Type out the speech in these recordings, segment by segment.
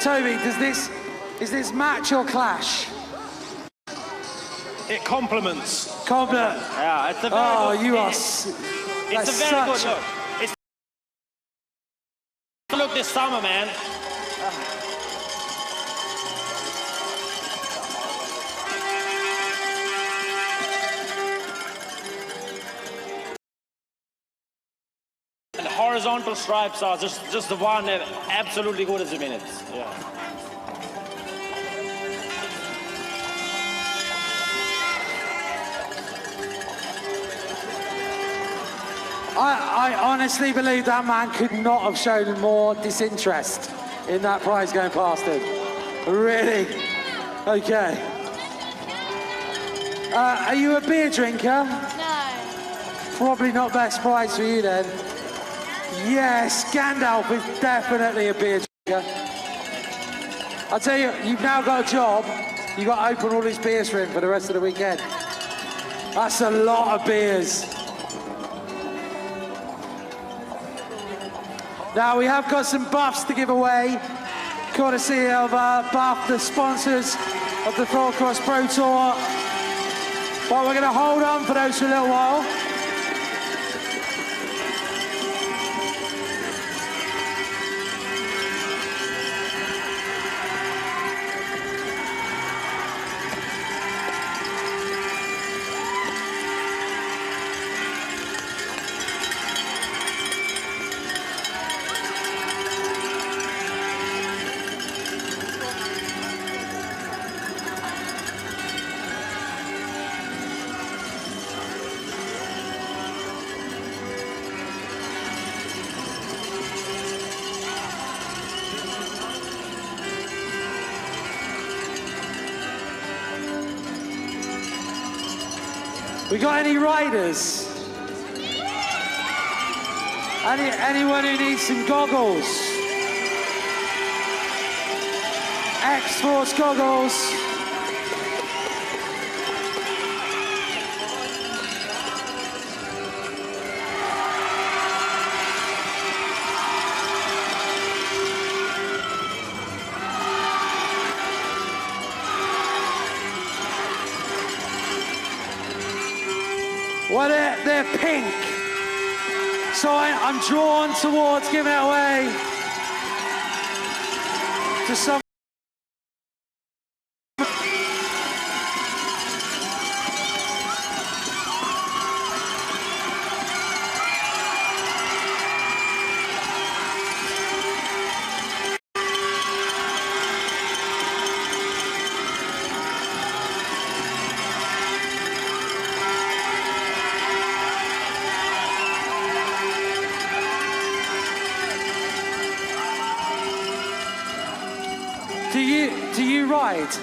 Toby, is this match or clash? It complements. Compliment. Yeah, it's a very oh, good, you are. It's a very good look. It's a look this summer, man. And the horizontal stripes are just the one that absolutely good as a minute. Yeah. I honestly believe that man could not have shown more disinterest in that prize going past him. Really? Okay. Are you a beer drinker? No. Probably not best prize for you then. Yes, Gandalf is definitely a beer drinker. I'll tell you, you've now got a job. You've got to open all these beers for him for the rest of the weekend. That's a lot of beers. Now, we have got some buffs to give away, courtesy of Buff, the sponsors of the Full Cross Pro Tour. But we're going to hold on for those for a little while. We got any riders? Anyone who needs some goggles? X-Force goggles. Well, they're pink. So I'm drawn towards giving it away to some. Do you ride?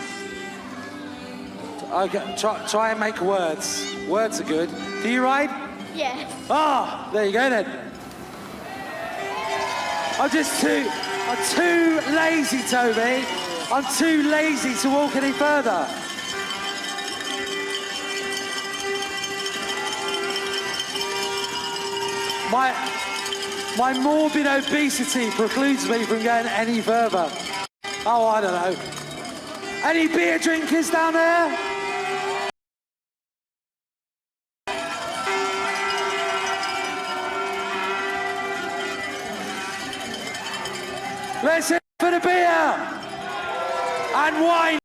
Okay, try and make words. Words are good. Do you ride? Yes. Ah, there you go then. I'm too lazy, Toby. I'm too lazy to walk any further. My morbid obesity precludes me from going any further. Oh, I don't know. Any beer drinkers down there? Let's hit for the beer and wine.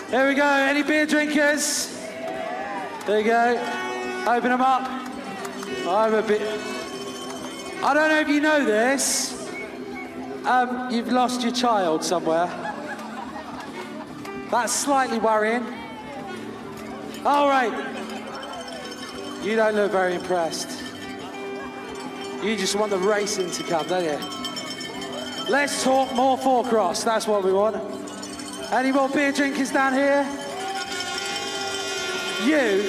There we go. Any beer drinkers? There you go. Open them up. I don't know if you know this. You've lost your child somewhere. That's slightly worrying. All right. You don't look very impressed. You just want the racing to come, don't you? Let's talk more four cross. That's what we want. Any more beer drinkers down here?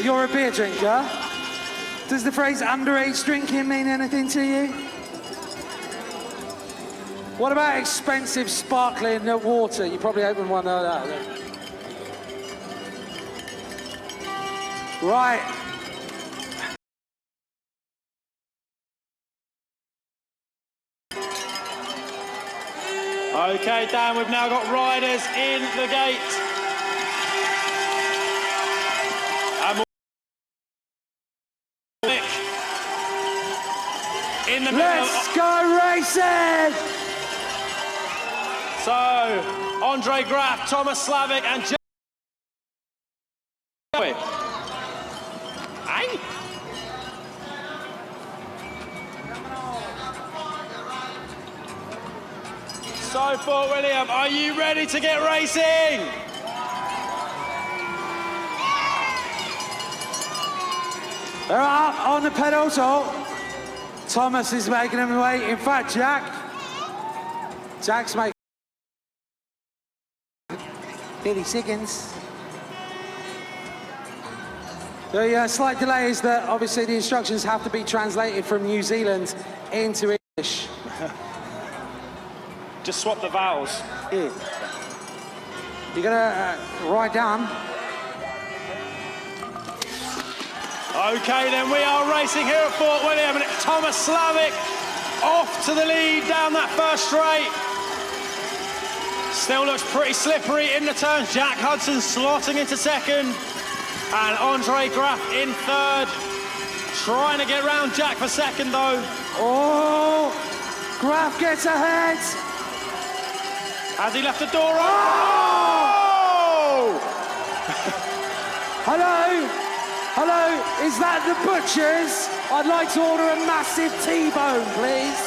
You're a beer drinker. Does the phrase underage drinking mean anything to you? What about expensive sparkling water? You probably opened one of that. Right. Okay, Dan, we've now got riders in the gate. And in the middle. Let's go racing! So, Andre Graf, Thomas Slavic, and Jack. Hey. So, Fort William, are you ready to get racing? They're up on the pedals. Oh, Thomas is making him away. In fact, Jack's making 30 seconds. The slight delay is that obviously the instructions have to be translated from New Zealand into English. Just swap the vowels. Yeah. You're gonna ride down. Okay, then we are racing here at Fort William, and it's Thomas Slavic off to the lead down that first straight. Still looks pretty slippery in the turns. Jack Hudson slotting into second, and Andre Graf in third. Trying to get round Jack for second, though. Oh, Graf gets ahead. Has he left the door open? Oh! Hello? Hello, is that the Butchers? I'd like to order a massive T-bone, please.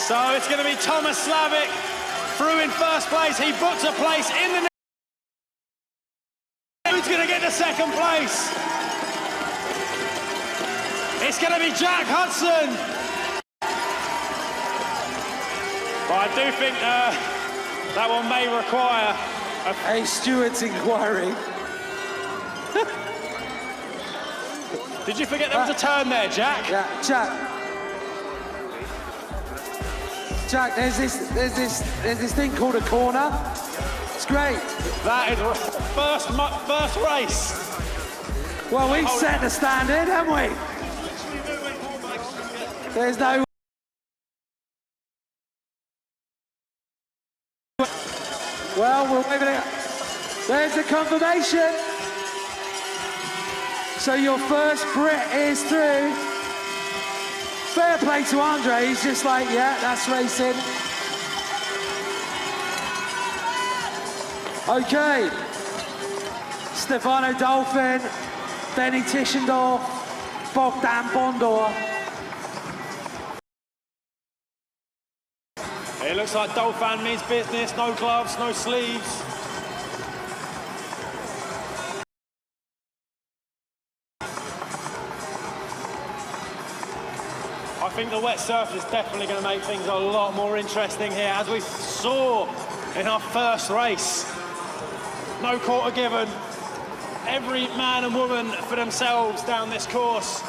So it's going to be Thomas Slavic through in first place. He books a place in the... Who's going to get the second place? It's going to be Jack Hudson. But I do think that one may require a steward's inquiry. Did you forget there was a turn there, Jack? Yeah, Jack, there's this thing called a corner. It's great. That is first race. Well, we've set the standard, haven't we? There's no... Well, we're waving it. There's the confirmation. So your first Brit is through. Fair play to Andre. He's just like, yeah, that's racing. Okay. Stefano Dolphin, Benny Tischendorf, Bogdan Bondor. It looks like Dolphin means business. No gloves, no sleeves. I think the wet surface is definitely going to make things a lot more interesting here, as we saw in our first race. No quarter given. Every man and woman for themselves down this course.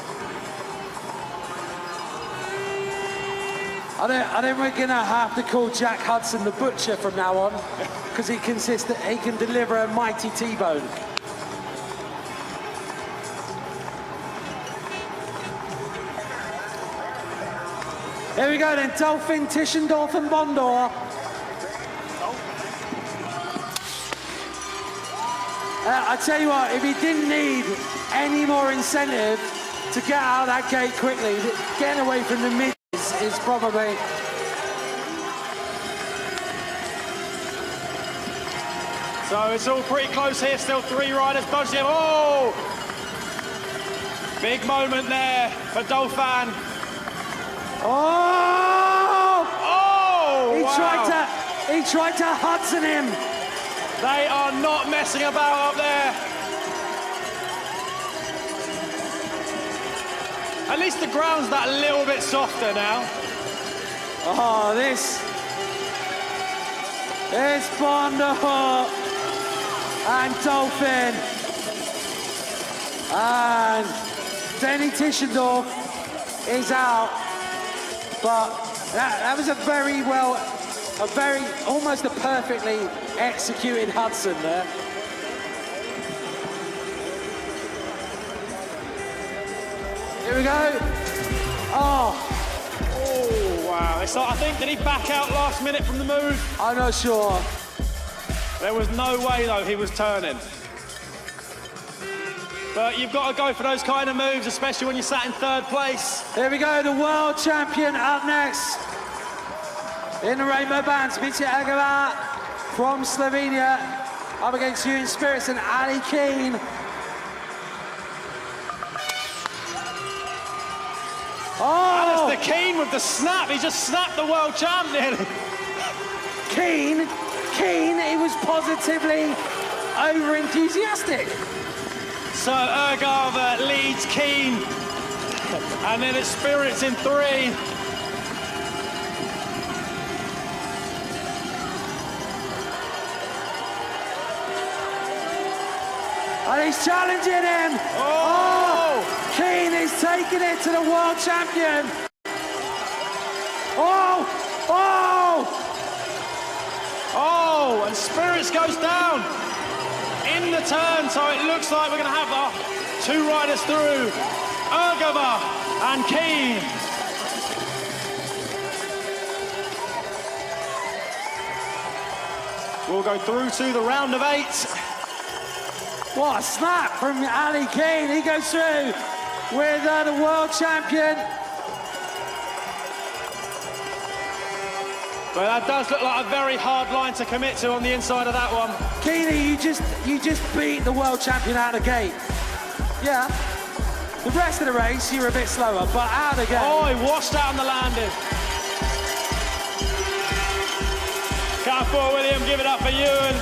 I think we're going to have to call Jack Hudson the Butcher from now on, because he can deliver a mighty T-bone. Here we go then, Dolphin, Tischendorf and Bondor. I tell you what, if he didn't need any more incentive to get out of that gate quickly, getting away from the mid is probably... So it's all pretty close here, still three riders budging. Oh! Big moment there for Dolphin. Oh! Oh! He Wow. tried to Hudson him. They are not messing about up there. At least the ground's that little bit softer now. Oh, this is Bondor and Dolphin and Benny Tischendorf is out, but that was almost a perfectly executed Hudson there. Here we go. Oh, wow. Wow, it's like, I think, did he back out last minute from the move? I'm not sure. There was no way, though, he was turning. But you've got to go for those kind of moves, especially when you're sat in third place. Here we go, the world champion up next. In the rainbow bands, Mitya Agava from Slovenia, up against Ewan Spirits and Ali Keane. Oh! Alistair Keane with the snap. He just snapped the world champ nearly. Keane, he was positively over-enthusiastic. So Agava leads Keane. And then it's Spirits in 3. And he's challenging him. Oh! Keane is taking it to the world champion. Oh! Oh! Oh, and Spirits goes down in the turn, so it looks like we're going to have our 2 riders through, Agava and Keane. We'll go through to the round of 8. What a snap from Ali Keane. He goes through with the world champion. But that does look like a very hard line to commit to on the inside of that one. Keane, you just beat the world champion out of the gate. Yeah. The rest of the race, you were a bit slower, but out of the gate. Oh, he washed out on the landing. Count 4, William, give it up for Ewan.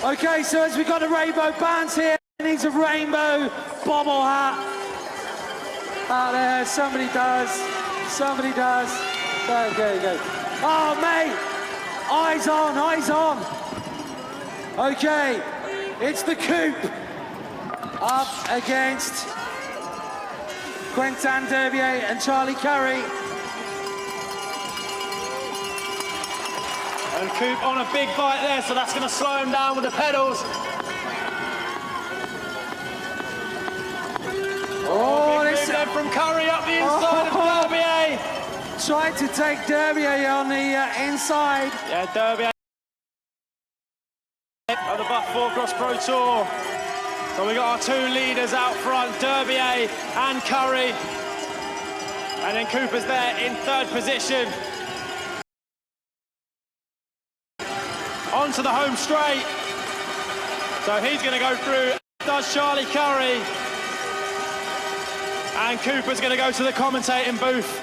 Okay, so as we've got the rainbow bands here, he needs a rainbow bobble hat. Out there, somebody does. There you go. Oh, mate, eyes on. Okay, it's the Coupe up against Quentin Derbier and Charlie Curry. And Coupe on a big bite there, so that's going to slow him down with the pedals. Oh, this move from Curry up the inside of Derbier. Tried to take Derbier on the inside. Yeah, Derbier of the Buff 4 Cross Pro Tour. So we got our 2 leaders out front, Derbier and Curry. And then Cooper's there in 3rd position. Onto the home straight. So he's going to go through, does Charlie Curry. And Cooper's going to go to the commentating booth.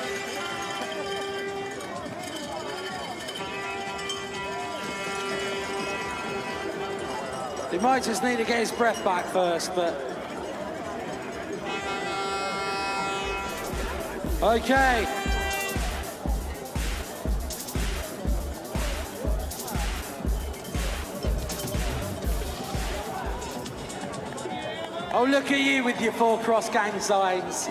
He might just need to get his breath back first, but... Okay. Oh, look at you with your 4 cross gang signs.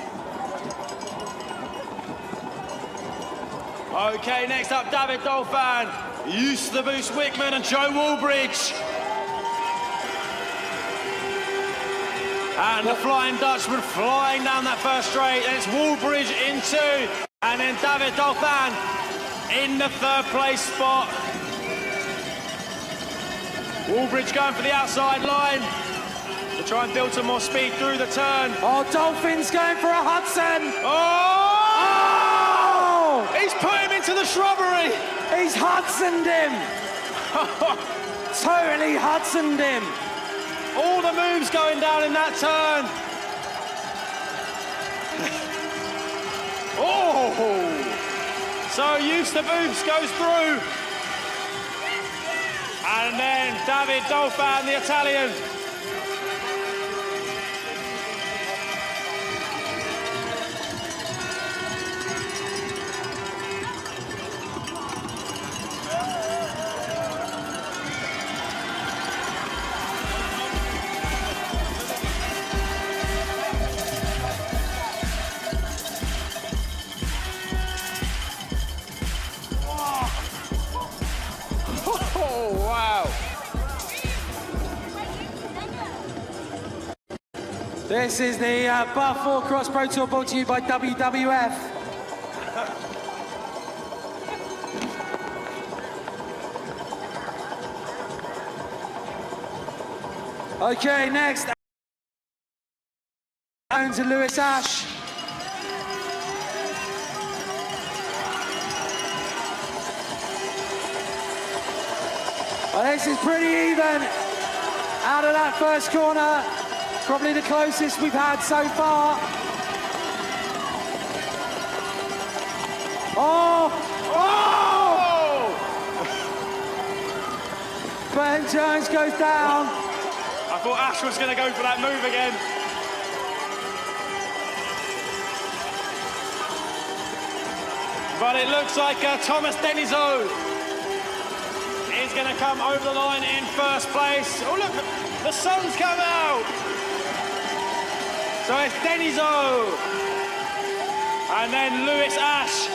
Okay, next up, David Dolphin, Eustace Wickman and Joe Woolbridge. And the Flying Dutchman flying down that first straight, and it's Woolbridge in 2, and then David Dolphin in the 3rd place spot. Woolbridge going for the outside line to try and build some more speed through the turn. Oh, Dolphin's going for a Hudson. Oh! He's put him into the shrubbery. He's Hudsoned him. Totally Hudsoned him. All the moves going down in that turn. Oh! So Eustace goes through. And then David Dolphin, the Italian. This is the Buff 4 Cross Pro Tour brought to you by WWF. Okay, next, Jones and Lewis Ash. Well, this is pretty even out of that first corner. Probably the closest we've had so far. Oh! Oh! Ben Jones goes down. I thought Ash was going to go for that move again. But it looks like Thomas Deniso is going to come over the line in first place. Oh, look, the sun's come out. So it's Deniso. And then Lewis Ash.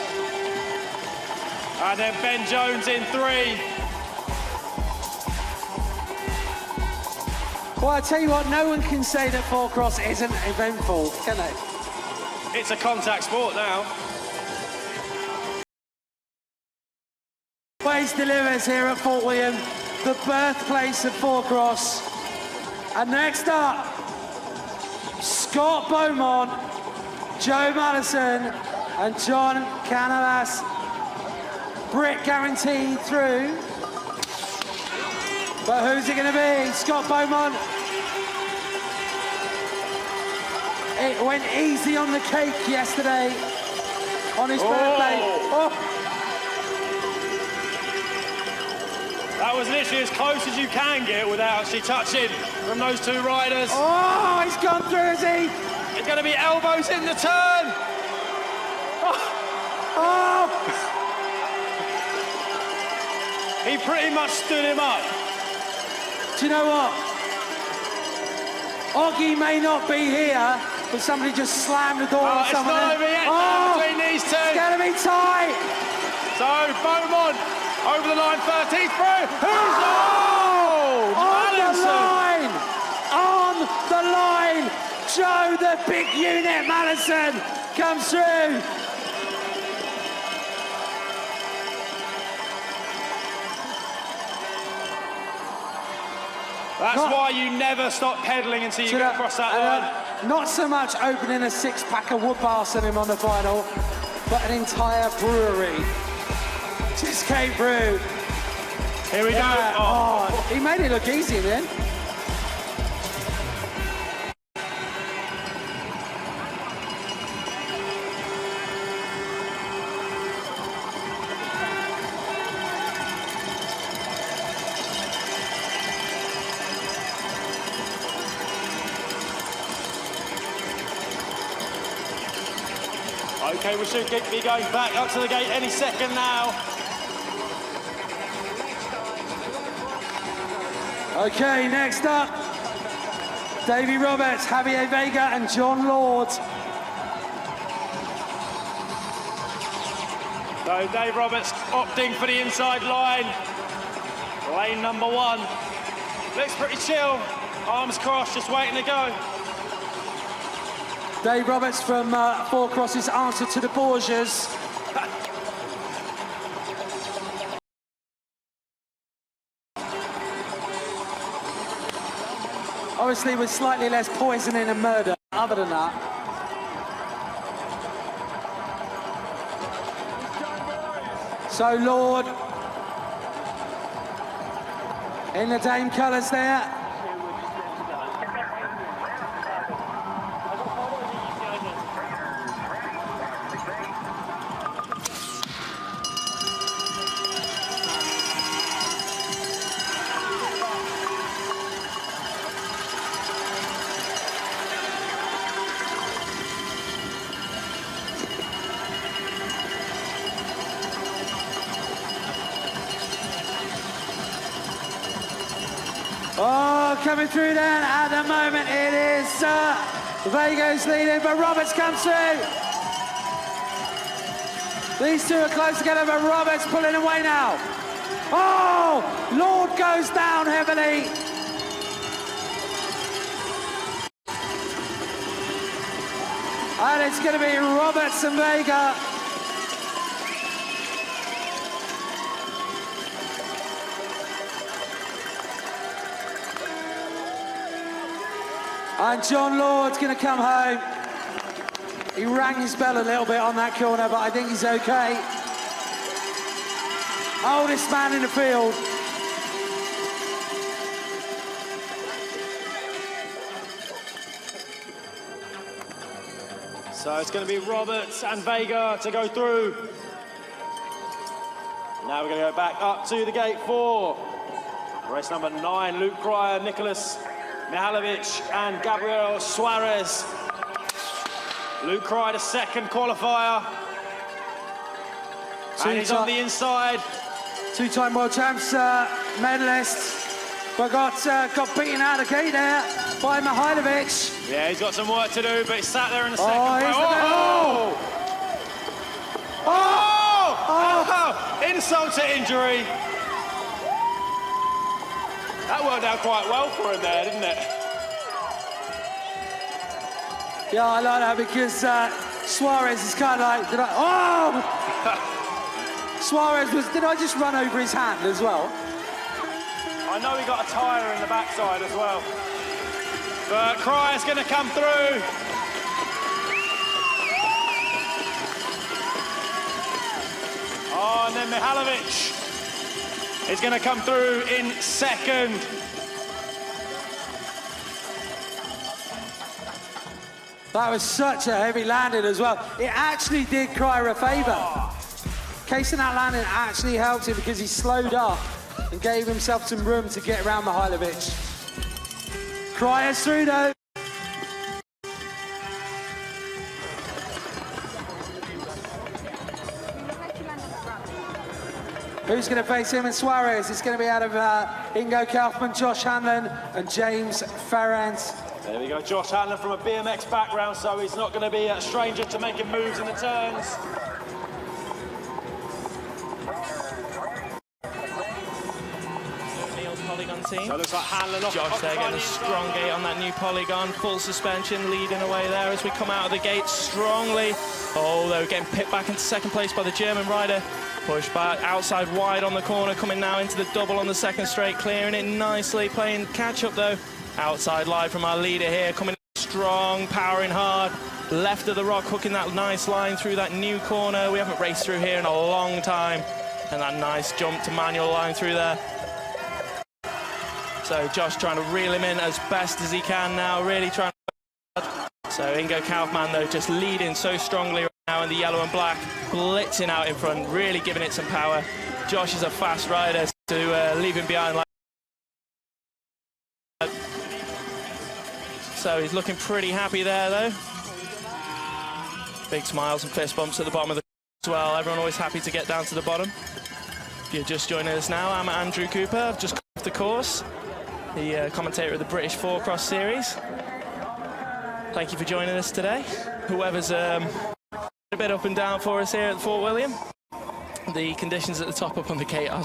And then Ben Jones in 3. Well, I tell you what, no one can say that 4-cross isn't eventful, can they? It's a contact sport now. Always delivers here at Fort William, the birthplace of 4-cross. And next up, Scott Beaumont, Joe Madison, and John Canales. Brit guaranteed through. But who's it going to be? Scott Beaumont. It went easy on the cake yesterday on his birthday. Oh. That was literally as close as you can get without actually touching from those two riders. Oh, he's gone through, is he? It's going to be elbows in the turn. Oh. He pretty much stood him up. Do you know what? Oggy may not be here, but somebody just slammed the door on someone. It's not over yet between these two. It's going to be tight. So Beaumont over the line first. He's through. Who's on the line? On the line. Joe, the big unit, Madison, comes through. That's why you never stop pedaling until you get across that line. Not so much opening a six-pack of wood bars on him on the final, but an entire brewery just came through. Here we go. Oh, he made it look easy then. Okay, we should be going back up to the gate any second now. Okay, next up, Davey Roberts, Javier Vega, and John Lord. So Dave Roberts opting for the inside line. Lane number 1. Looks pretty chill. Arms crossed, just waiting to go. Dave Roberts from 4-cross's answer to the Borgias. Obviously with slightly less poisoning and murder, other than that. So Lord, in the Dame colours there. Oh, coming through then, at the moment it is Vega's leading, but Roberts comes through. These two are close together, but Roberts pulling away now. Oh, Lord goes down heavily. And it's going to be Roberts and Vega. And John Lord's going to come home. He rang his bell a little bit on that corner, but I think he's okay. Oldest man in the field. So it's going to be Roberts and Vega to go through. Now we're going to go back up to the gate 4. Race number 9, Luke Cryer, Nicholas Mihalovic and Gabriel Suarez. Luke Cryer, the second qualifier. And he's on the inside. Two-time world champs medalist. But got beaten out of the gate there by Mihalovic. Yeah, he's got some work to do, but he's sat there in the second. Insult to injury. That worked out quite well for him there, didn't it? Yeah, I like that because Suarez is kind of like, Suarez was, did I just run over his hand as well? I know he got a tyre in the backside as well. But Cryer's going to come through. Oh, and then Mihalovic is going to come through in second. That was such a heavy landing as well. It actually did Cryer a favour. Casing that landing actually helped him because he slowed up and gave himself some room to get around Mihalovic. Cryer's through though. Who's going to face him and Suarez? It's going to be out of Ingo Kaufman, Josh Hanlon and James Ferrand. There we go, Josh Hanlon from a BMX background, so he's not going to be a stranger to making moves in the turns. Polygon team. So it looks like Hanlon off. Josh there getting a strong gate on that new Polygon, full suspension, leading away there as we come out of the gate strongly. Oh, they're getting pipped back into second place by the German rider. Pushed back outside wide on the corner, coming now into the double on the second straight, clearing it nicely, playing catch up though. Outside live from our leader here, coming strong, powering hard. Left of the rock, hooking that nice line through that new corner. We haven't raced through here in a long time. And that nice jump to manual line through there. So Josh trying to reel him in as best as he can now, really trying to... So Ingo Kaufman though just leading so strongly right now in the yellow and black, blitzing out in front, really giving it some power. Josh is a fast rider to leave him behind like that. So he's looking pretty happy there though. Big smiles and fist bumps at the bottom of the as well. Everyone always happy to get down to the bottom. If you're just joining us now, I'm Andrew Cooper. I've just come off the course, the commentator of the British 4-Cross Series. Thank you for joining us today. Whoever's a bit up and down for us here at Fort William. The conditions at the top up on the gate are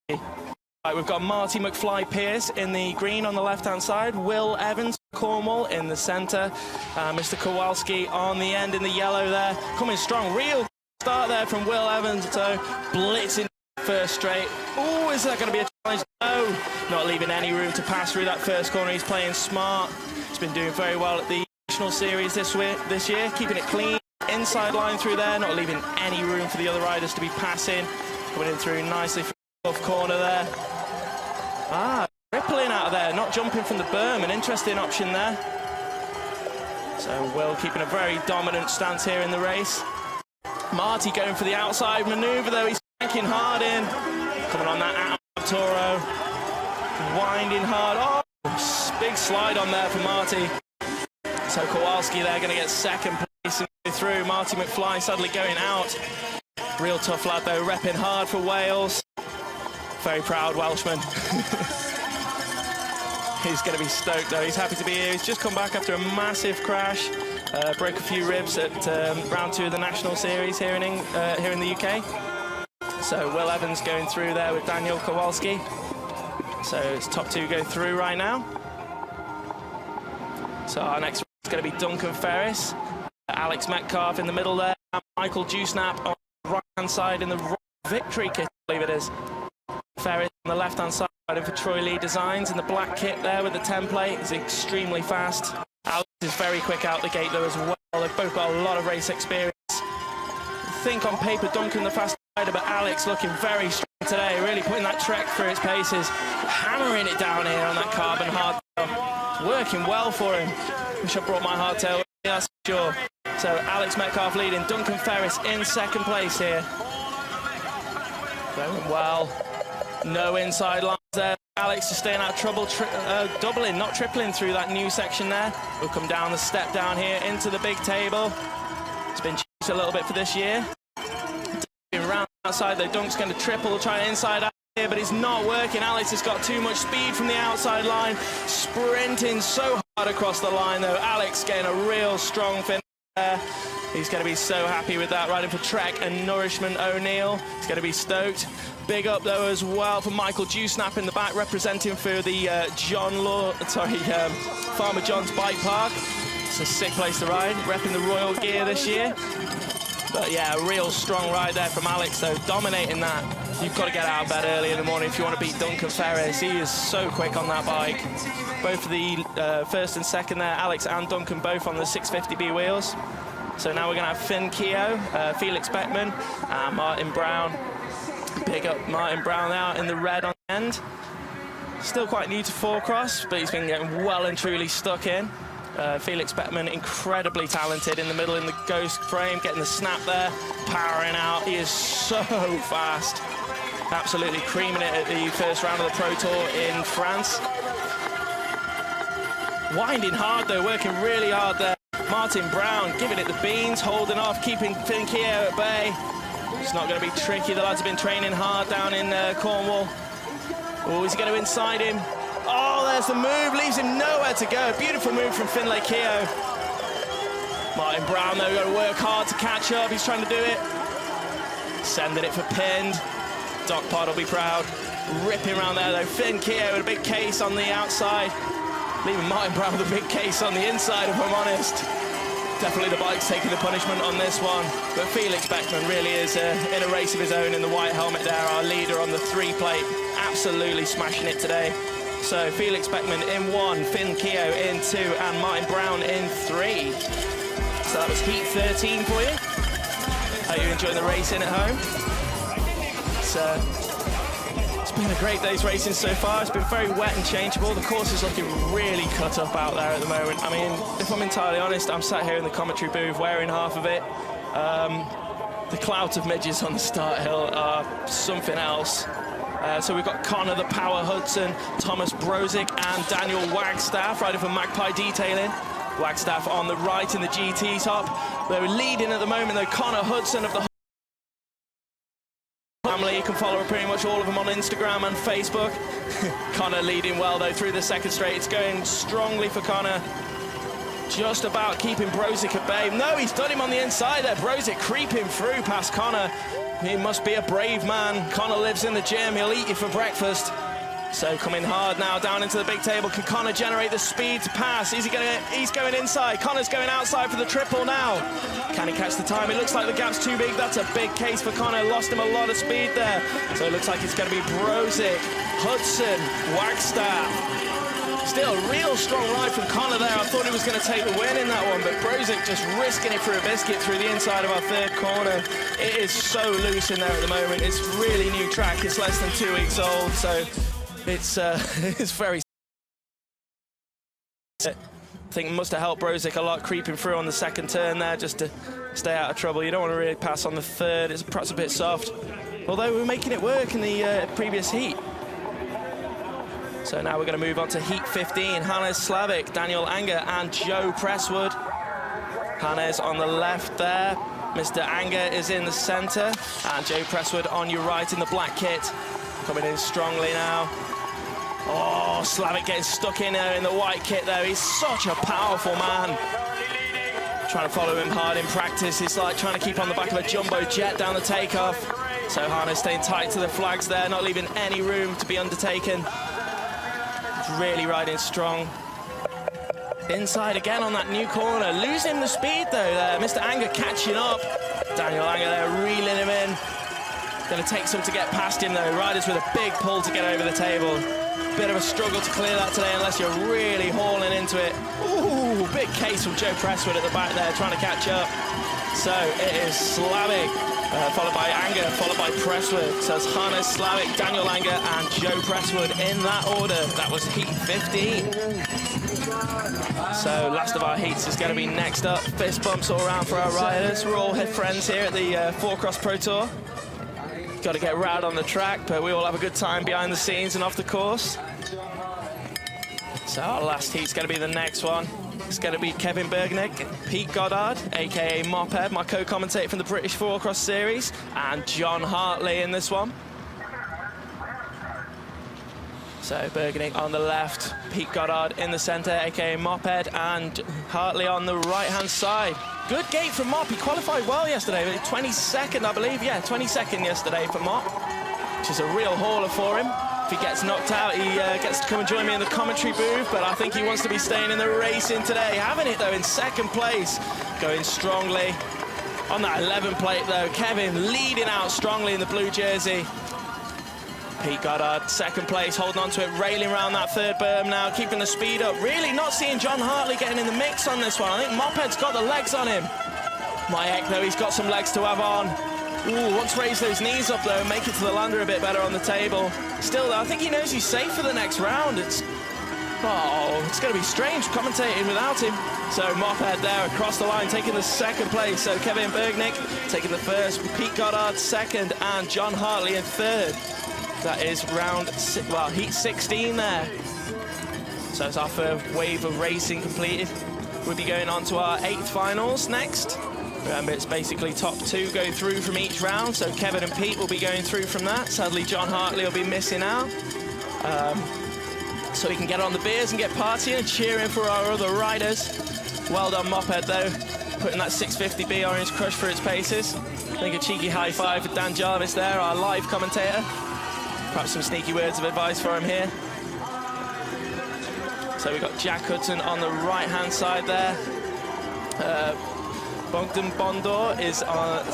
right, we've got Marty McFly-Pierce in the green on the left-hand side, Will Evans, Cornwall in the centre, Mr. Kowalski on the end in the yellow there, coming strong, real start there from Will Evans, so blitzing first straight. Oh, is that going to be a challenge? No, not leaving any room to pass through that first corner. He's playing smart. He's been doing very well at the National Series this year, keeping it clean, inside line through there, not leaving any room for the other riders to be passing. Coming in through nicely from the off corner there. Rippling out of there, not jumping from the berm, an interesting option there. So Will keeping a very dominant stance here in the race. Marty going for the outside manoeuvre though, he's cranking hard in. Coming on that out Toro, winding hard. Oh, big slide on there for Marty. So Kowalski there going to get second place and go through. Marty McFly sadly going out. Real tough lad though, repping hard for Wales. Very proud Welshman. He's going to be stoked though, he's happy to be here. He's just come back after a massive crash. Broke a few ribs at round 2 of the National Series here in the UK. So Will Evans going through there with Daniel Kowalski. So it's top 2 go through right now. So our next is going to be Duncan Ferris. Alex Metcalf in the middle there, and Michael Dewsnap on the right-hand side in the victory kit, I believe it is. Ferris on the left-hand side for Troy Lee Designs in the black kit there with the template. Is extremely fast. Alex is very quick out the gate though as well. They've both got a lot of race experience. I think on paper Duncan the fast rider, but Alex looking very strong today, really putting that trek through its paces, hammering it down here on that carbon hardtail. Working well for him. Wish I brought my hardtail with me, that's for sure. So Alex Metcalf leading, Duncan Ferris in second place here. Going well. No inside lines there. Alex is staying out of trouble, doubling, not tripling through that new section there. We'll come down the step down here into the big table. It's been changed a little bit for this year. Around outside though, Dunk's going to triple, try inside out here, but it's not working. Alex has got too much speed from the outside line, sprinting so hard across the line though. Alex getting a real strong finish there. He's going to be so happy with that, riding for Trek and Nourishment O'Neill. He's going to be stoked. Big up though as well for Michael Dewsnap in the back, representing for the Farmer John's Bike Park. It's a sick place to ride, repping the Royal gear this year. But yeah, a real strong ride there from Alex though, dominating that. You've got to get out of bed early in the morning if you want to beat Duncan Ferris. He is so quick on that bike. Both of the first and second there, Alex and Duncan both on the 650B wheels. So now we're going to have Finn Keogh, Felix Beckman, and Martin Brown. Pick up Martin Brown out in the red on the end. Still quite new to four-cross, but he's been getting well and truly stuck in. Felix Beckman, incredibly talented in the middle in the ghost frame, getting the snap there, powering out. He is so fast. Absolutely creaming it at the first round of the Pro Tour in France. Winding hard though, working really hard there. Martin Brown giving it the beans, holding off, keeping Finn Keogh at bay. It's not going to be tricky. The lads have been training hard down in Cornwall. Oh, is he going to inside him? Oh, there's the move, leaves him nowhere to go. Beautiful move from Finlay Keogh. Martin Brown, though, got to work hard to catch up. He's trying to do it. Sending it for pinned. Doc Pod will be proud. Ripping around there, though. Finn Keogh with a big case on the outside. Leaving Martin Brown with a big case on the inside, if I'm honest. Definitely the bike's taking the punishment on this one. But Felix Beckman really is in a race of his own in the white helmet there. Our leader on the 3-plate. Absolutely smashing it today. So Felix Beckman in 1, Finn Keogh in 2, and Martin Brown in 3. So that was heat 13 for you. Hope you're enjoying the racing at home. It's been a great day's racing so far. It's been very wet and changeable. The course is looking really cut up out there at the moment. I mean, if I'm entirely honest, I'm sat here in the commentary booth wearing half of it. The clouds of midges on the start hill are something else. So we've got Connor the Power Hudson, Thomas Brozick and Daniel Wagstaff riding for Magpie Detailing. Wagstaff on the right in the GT top. They're leading at the moment though, Connor Hudson of the family. You can follow pretty much all of them on Instagram and Facebook. Connor leading well though through the second straight. It's going strongly for Connor. Just about keeping Brozick at bay. No, he's done him on the inside there. Brozick creeping through past Connor. He must be a brave man. Connor lives in the gym. He'll eat you for breakfast. So coming hard now down into the big table. Can Connor generate the speed to pass? Is he gonna? He's going inside. Connor's going outside for the triple now. Can he catch the time? It looks like the gap's too big. That's a big case for Connor. Lost him a lot of speed there. So it looks like it's going to be Brozick, Hudson, Wagstaff. Still a real strong ride from Connor there. I thought he was going to take the win in that one, but Brozick just risking it for a biscuit through the inside of our third corner. It is so loose in there at the moment. It's really new track. It's less than 2 weeks old, so it's it's very. I think it must have helped Brozick a lot creeping through on the second turn there just to stay out of trouble. You don't want to really pass on the third. It's perhaps a bit soft, although we're making it work in the previous heat. So now we're going to move on to heat 15. Hannes Slavik, Daniel Anger and Joe Presswood. Hannes on the left there. Mr. Anger is in the centre. And Joe Presswood on your right in the black kit. Coming in strongly now. Oh, Slavik getting stuck in there in the white kit there. He's such a powerful man. Trying to follow him hard in practice. It's like trying to keep on the back of a jumbo jet down the takeoff. So Hannes staying tight to the flags there, not leaving any room to be undertaken. Really riding strong. Inside again on that new corner. Losing the speed, though, there. Mr. Anger catching up. Daniel Anger there, reeling him in. Going to take some to get past him, though. Riders with a big pull to get over the table. Bit of a struggle to clear that today, unless you're really hauling into it. Ooh, big case from Joe Presswood at the back there, trying to catch up. So it is Slavik, followed by Anger, followed by Presswood. So it's Hannes, Slavik, Daniel Anger, and Joe Presswood in that order. That was heat 15. So last of our heats is going to be next up. Fist bumps all around for our riders. We're all friends here at the Four Cross Pro Tour. Got to get rad on the track, but we all have a good time behind the scenes and off the course. So our last heat's going to be the next one. It's going to be Kevin Bergnick, Pete Goddard, aka Mophead, my co-commentator from the British Four Cross Series, and John Hartley in this one. So Bergnick on the left, Pete Goddard in the centre, aka Mophead, and Hartley on the right-hand side. Good gate from Mop. He qualified well yesterday, 22nd, I believe. Yeah, 22nd yesterday for Mop, which is a real hauler for him. If he gets knocked out, he gets to come and join me in the commentary booth, but I think he wants to be staying in the racing today. Having it, though, in second place, going strongly. On that 11 plate, though, Kevin leading out strongly in the blue jersey. Pete Goddard, second place, holding on to it, railing around that third berm now, keeping the speed up. Really not seeing John Hartley getting in the mix on this one. I think Mophead's got the legs on him. Maek, though, he's got some legs to have on. Ooh, wants to raise those knees up, though, and make it to the lander a bit better on the table. Still, though, I think he knows he's safe for the next round. It's going to be strange commentating without him. So Mophead there across the line, taking the second place. So Kevin Bergnick taking the first, Pete Goddard second, and John Hartley in third. That is heat 16 there. So it's our first wave of racing completed. We'll be going on to our 8th finals next. Remember, it's basically top 2 go through from each round, so Kevin and Pete will be going through from that. Sadly, John Hartley will be missing out. So we can get on the beers and get partying and cheering for our other riders. Well done, Mophead, though, putting that 650B Orange Crush for its paces. I think a cheeky high five for Dan Jarvis there, our live commentator. Perhaps some sneaky words of advice for him here. So we've got Jack Hudson on the right-hand side there. Bogdan Bondor is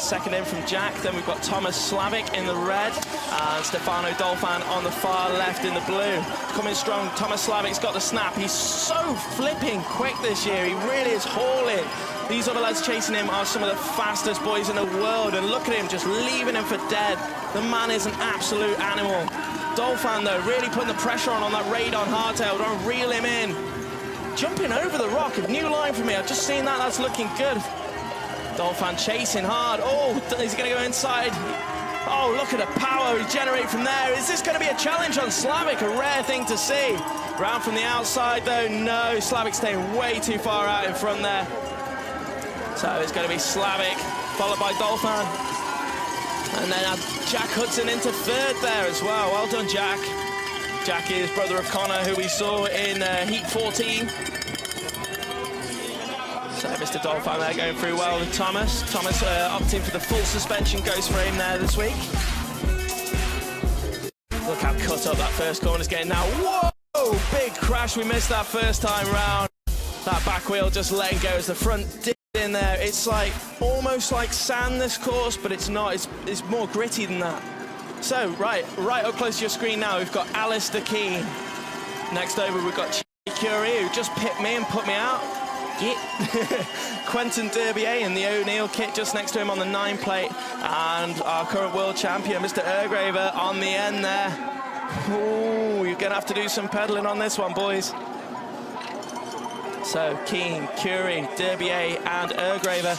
second in from Jack. Then we've got Thomas Slavik in the red and Stefano Dolfan on the far left in the blue. Coming strong, Thomas Slavik's got the snap. He's so flipping quick this year. He really is hauling. These other lads chasing him are some of the fastest boys in the world, and look at him just leaving him for dead. The man is an absolute animal. Dolfan, though, really putting the pressure on that Radon hardtail, trying to reel him in. Jumping over the rock, a new line for me. I've just seen that, that's looking good. Dolfan chasing hard. Oh, is he going to go inside? Oh, look at the power he generates from there. Is this going to be a challenge on Slavik? A rare thing to see. Round from the outside, though, no. Slavik staying way too far out in front there. So it's going to be Slavik, followed by Dolfan. And then Jack Hudson into third there as well. Well done, Jack. Jack is brother of Connor, who we saw in Heat 14. So Mr. Dolfan there going through well with Thomas. Thomas opting for the full suspension goes for him there this week. Look how cut up that first corner's getting now. Whoa! Big crash. We missed that first time round. That back wheel just letting go as the front did in there. It's like almost like sand, this course, but it's not. It's more gritty than that. So right up close to your screen now, we've got Alistair Keane. Next over, we've got Curie, who just pipped me and put me out. Quentin Derbier in the O'Neill kit just next to him on the 9 plate, and our current world champion, Mr. Ergraver, on the end there. Ooh, you're gonna have to do some pedaling on this one, boys. So Keane, Curie, Derbier, and Ergraver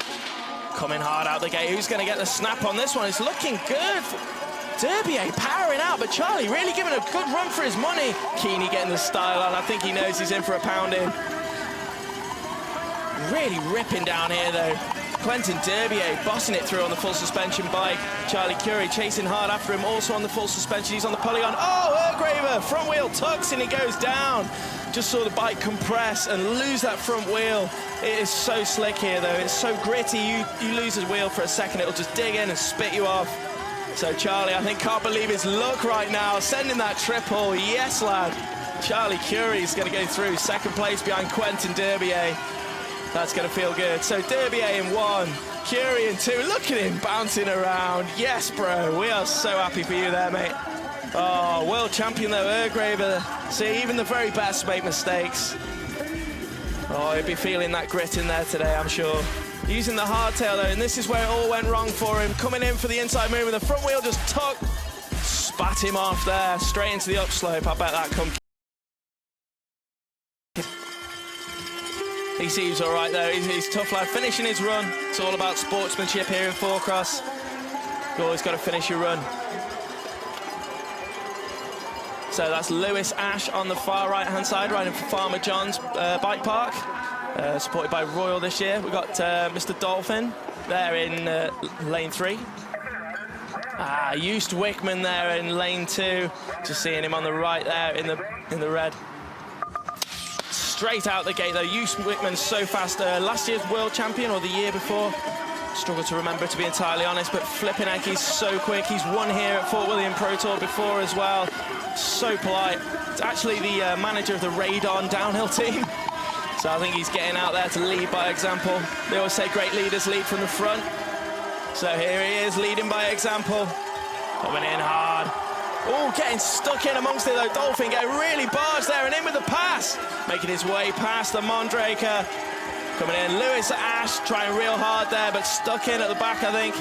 coming hard out the gate. Who's going to get the snap on this one? It's looking good. Derbier powering out, but Charlie really giving a good run for his money. Keeney getting the style on. I think he knows he's in for a pounding. Really ripping down here, though. Quentin Derbier bossing it through on the full suspension bike. Charlie Curie chasing hard after him, also on the full suspension. He's on the polygon. Oh, Ergraver, front wheel tucks and he goes down. Just saw the bike compress and lose that front wheel. It is so slick here, though. It's so gritty. You lose his wheel for a second, it'll just dig in and spit you off. So Charlie, I think, can't believe his luck right now, sending that triple. Yes, lad. Charlie Curie's going to go through second place behind Quentin Derbier. That's going to feel good. So Derbier in 1, Curie in 2. Look at him bouncing around. Yes, bro. We are so happy for you there, mate. Oh, world champion though, Eargraver. See, even the very best make mistakes. Oh, he'll be feeling that grit in there today, I'm sure. Using the hardtail though, and this is where it all went wrong for him. Coming in for the inside move, and the front wheel just spat him off there, straight into the upslope. I bet that come. He seems all right though. He's tough lad, finishing his run. It's all about sportsmanship here in Four-cross. You always got to finish your run. So that's Lewis Ash on the far right-hand side, riding for Farmer John's Bike Park, supported by Royal this year. We've got Mr. Dolphin there in lane 3. Just Wickman there in lane 2. Just seeing him on the right there in the red. Straight out the gate though. Just Wickman so fast. Last year's world champion or the year before. Struggle to remember, to be entirely honest, but flipping heck, he's so quick. He's won here at Fort William Pro Tour before as well. So polite. It's actually the manager of the Radon downhill team. So I think he's getting out there to lead by example. They always say great leaders lead from the front. So here he is, leading by example. Coming in hard. Oh, getting stuck in amongst it though. Dolphin getting really barged there and in with the pass. Making his way past the Mondraker. Coming in, Lewis Ash trying real hard there, but stuck in at the back, I think.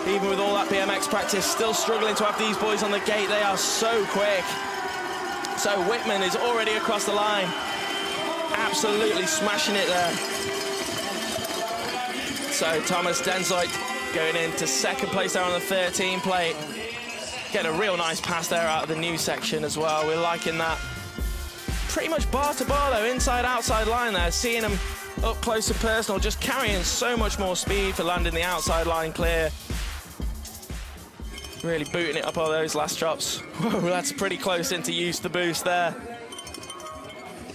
Even with all that BMX practice, still struggling to have these boys on the gate. They are so quick. So Wickman is already across the line. Absolutely smashing it there. So Thomas Denzoit going into second place there on the 13 plate. Getting a real nice pass there out of the new section as well. We're liking that. Pretty much bar to bar though, inside outside line there. Seeing him up close and personal, just carrying so much more speed for landing the outside line clear. Really booting it up all those last drops. Whoa, that's pretty close into Use the Boost there.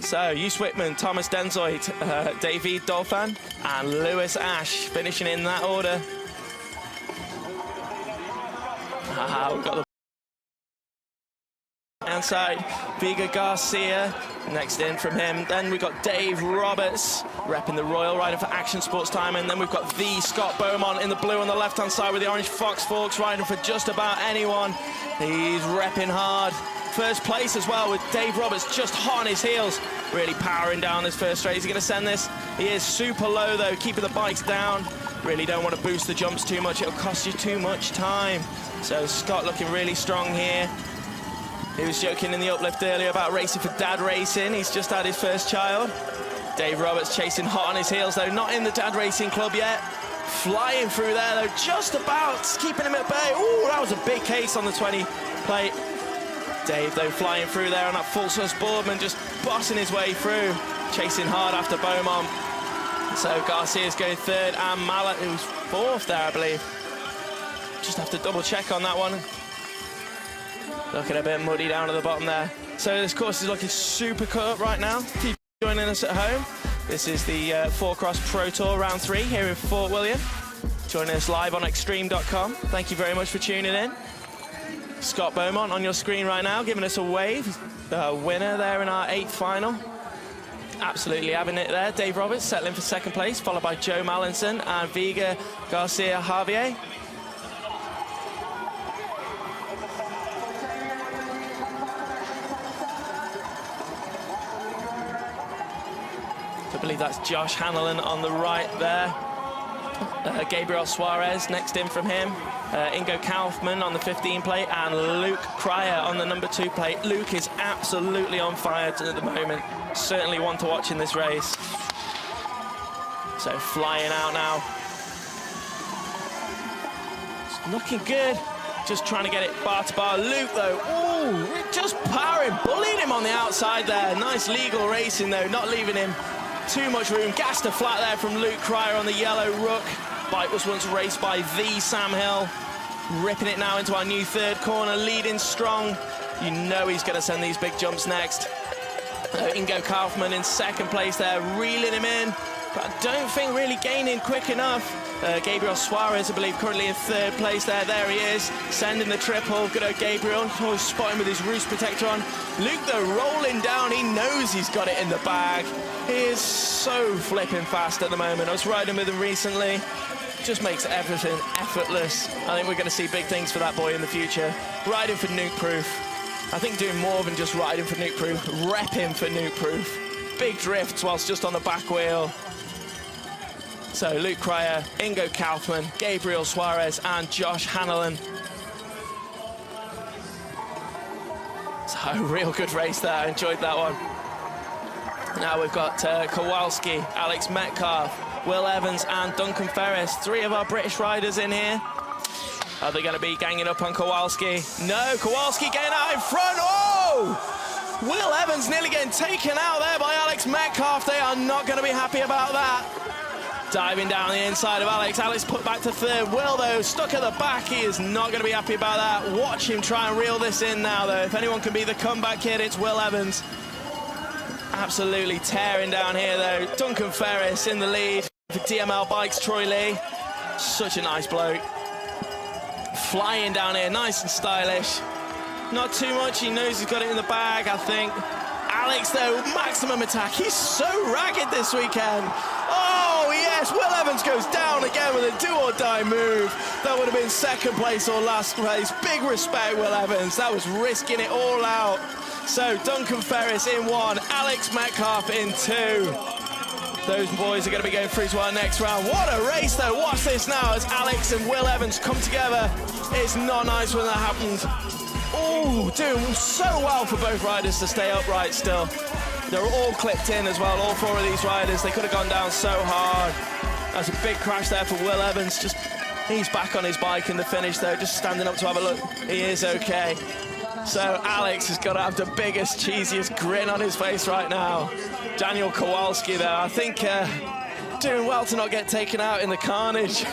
So, Use Wickman, Thomas Denzoit, David Dolphin, and Lewis Ash finishing in that order. We've got the outside, Viga Garcia, next in from him. Then we've got Dave Roberts, repping the Royal, riding for Action Sports Time. And then we've got the Scott Beaumont in the blue on the left-hand side with the orange Fox Forks, riding for just about anyone. He's repping hard. First place as well with Dave Roberts just hot on his heels, really powering down this first straight. Is he going to send this? He is super low though, keeping the bikes down. Really don't want to boost the jumps too much, it'll cost you too much time. So Scott looking really strong here. He was joking in the uplift earlier about racing for Dad Racing. He's just had his first child. Dave Roberts chasing hot on his heels though, not in the Dad Racing Club yet. Flying through there though, just about keeping him at bay. Ooh, that was a big case on the 20 plate. Dave though flying through there on that full sus Boardman, just bossing his way through, chasing hard after Beaumont. So Garcia's going third, and Mallet, who's fourth there, I believe. Just have to double check on that one. Looking a bit muddy down at the bottom there. So this course is looking super cut up right now. Keep joining us at home. This is the Four-cross Pro Tour round 3 here in Fort William. Joining us live on Extreme.com. Thank you very much for tuning in. Scott Beaumont on your screen right now, giving us a wave. The winner there in our 8th final. Absolutely having it there. Dave Roberts settling for second place, followed by Joe Mallinson and Viga Garcia Javier. I believe that's Josh Hanlon on the right there. Gabriel Suarez next in from him. Ingo Kaufman on the 15 plate, and Luke Cryer on the number 2 plate. Luke is absolutely on fire at the moment. Certainly one to watch in this race. So flying out now. It's looking good. Just trying to get it bar to bar. Luke though, ooh, just powering, bullying him on the outside there. Nice legal racing though, not leaving him too much room. Gassed a flat there from Luke Cryer on the yellow Rook. Bike was once raced by the Sam Hill. Ripping it now into our new 3rd corner, leading strong. You know he's going to send these big jumps next. Ingo Kaufman in second place there, reeling him in. but I don't think really gaining quick enough. Gabriel Suarez, I believe, currently in third place there. There he is, sending the triple. Good old Gabriel, always spotting with his roost protector on. Luke, though, rolling down. He knows he's got it in the bag. He is so flipping fast at the moment. I was riding with him recently. Just makes everything effortless. I think we're going to see big things for that boy in the future. Riding for Nuke Proof. I think doing more than just riding for Nuke Proof, repping for Nuke Proof. Big drifts whilst just on the back wheel. So Luke Cryer, Ingo Kaufman, Gabriel Suarez and Josh Hannelan. So a real good race there, I enjoyed that one. Now we've got Kowalski, Alex Metcalf, Will Evans and Duncan Ferris. 3 of our British riders in here. Are they going to be ganging up on Kowalski? No, Kowalski getting out in front. Oh! Will Evans nearly getting taken out there by Alex Metcalf. They are not going to be happy about that. Diving down the inside of Alex. Alex put back to third. Will, though, stuck at the back. He is not going to be happy about that. Watch him try and reel this in now, though. If anyone can be the comeback kid, it's Will Evans. Absolutely tearing down here, though. Duncan Ferris in the lead for DML Bikes, Troy Lee. Such a nice bloke. Flying down here, nice and stylish. Not too much. He knows he's got it in the bag, I think. Alex, though, maximum attack. He's so ragged this weekend. Oh, yes, Will Evans goes down again with a do-or-die move. That would have been second place or last place. Big respect, Will Evans. That was risking it all out. So, Duncan Ferris in 1, Alex Metcalf in 2. Those boys are going to be going through to our next round. What a race, though. Watch this now as Alex and Will Evans come together. It's not nice when that happens. Oh, doing so well for both riders to stay upright still. They're all clipped in as well, all 4 of these riders. They could have gone down so hard. That's a big crash there for Will Evans. He's back on his bike in the finish, though, just standing up to have a look. He is okay. So Alex has got to have the biggest, cheesiest grin on his face right now. Daniel Kowalski there, I think doing well to not get taken out in the carnage.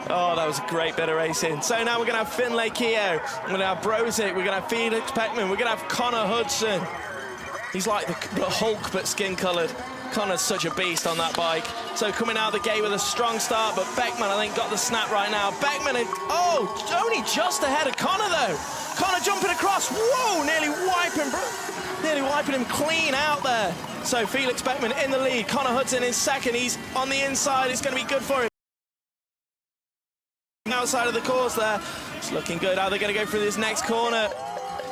Oh, that was a great bit of racing. So now we're going to have Finlay Keogh, we're going to have Brozic, we're going to have Felix Beckman, we're going to have Connor Hudson. He's like the Hulk, but skin-coloured. Connor's such a beast on that bike. So coming out the gate with a strong start, but Beckman, I think, got the snap right now. Beckman, only just ahead of Connor, though. Connor jumping across. Whoa, nearly wiping him clean out there. So Felix Beckman in the lead. Connor Hudson in second. He's on the inside. It's going to be good for him. Outside of the course there. It's looking good. How they're going to go through this next corner.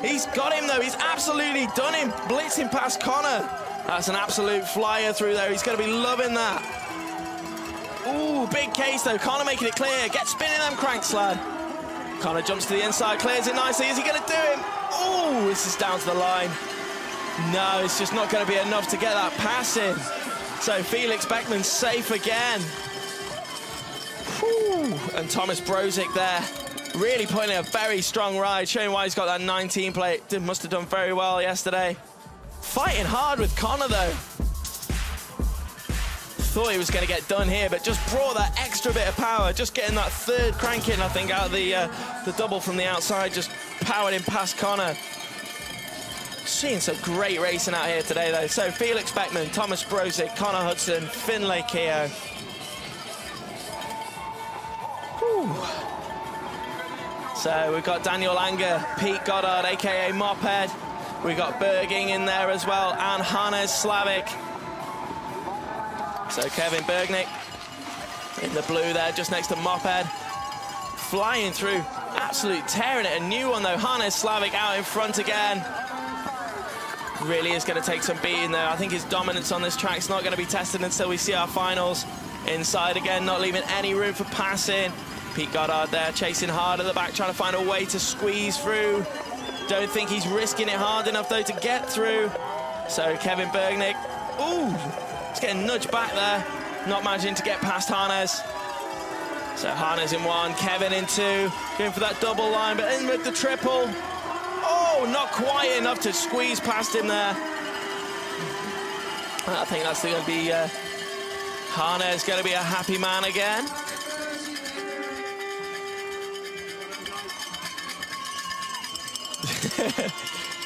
He's got him, though. He's absolutely done him. Blitzing past Connor. That's an absolute flyer through there. He's going to be loving that. Ooh, big case, though. Connor making it clear. Get spinning them cranks, lad. Connor jumps to the inside, clears it nicely. Is he going to do him? Ooh, this is down to the line. No, it's just not going to be enough to get that pass in. So Felix Beckman safe again. Whew. And Thomas Brozic there. Really putting in a very strong ride, showing why he's got that 19 plate. Must have done very well yesterday. Fighting hard with Connor, though. Thought he was going to get done here, but just brought that extra bit of power. Just getting that third crank in, I think, out of the double from the outside. Just powered him past Connor. Seeing some great racing out here today, though. So Felix Beckman, Thomas Brozic, Connor Hudson, Finlay Keogh. So we've got Daniel Anger, Pete Goddard, a.k.a. Moped. We've got Berging in there as well, and Hannes Slavik. So Kevin Bergnick in the blue there, just next to Moped. Flying through, absolutely tearing it. A new one, though. Hannes Slavik out in front again. Really is going to take some beating, though. I think his dominance on this track's not going to be tested until we see our finals. Inside again, not leaving any room for passing. Pete Goddard there, chasing hard at the back, trying to find a way to squeeze through. Don't think he's risking it hard enough, though, to get through. So Kevin Bergnick, ooh, he's getting nudged back there. Not managing to get past Hannes. So Hannes in 1, Kevin in 2. Going for that double line, but in with the triple. Oh, not quite enough to squeeze past him there. I think that's going to be Hannes going to be a happy man again.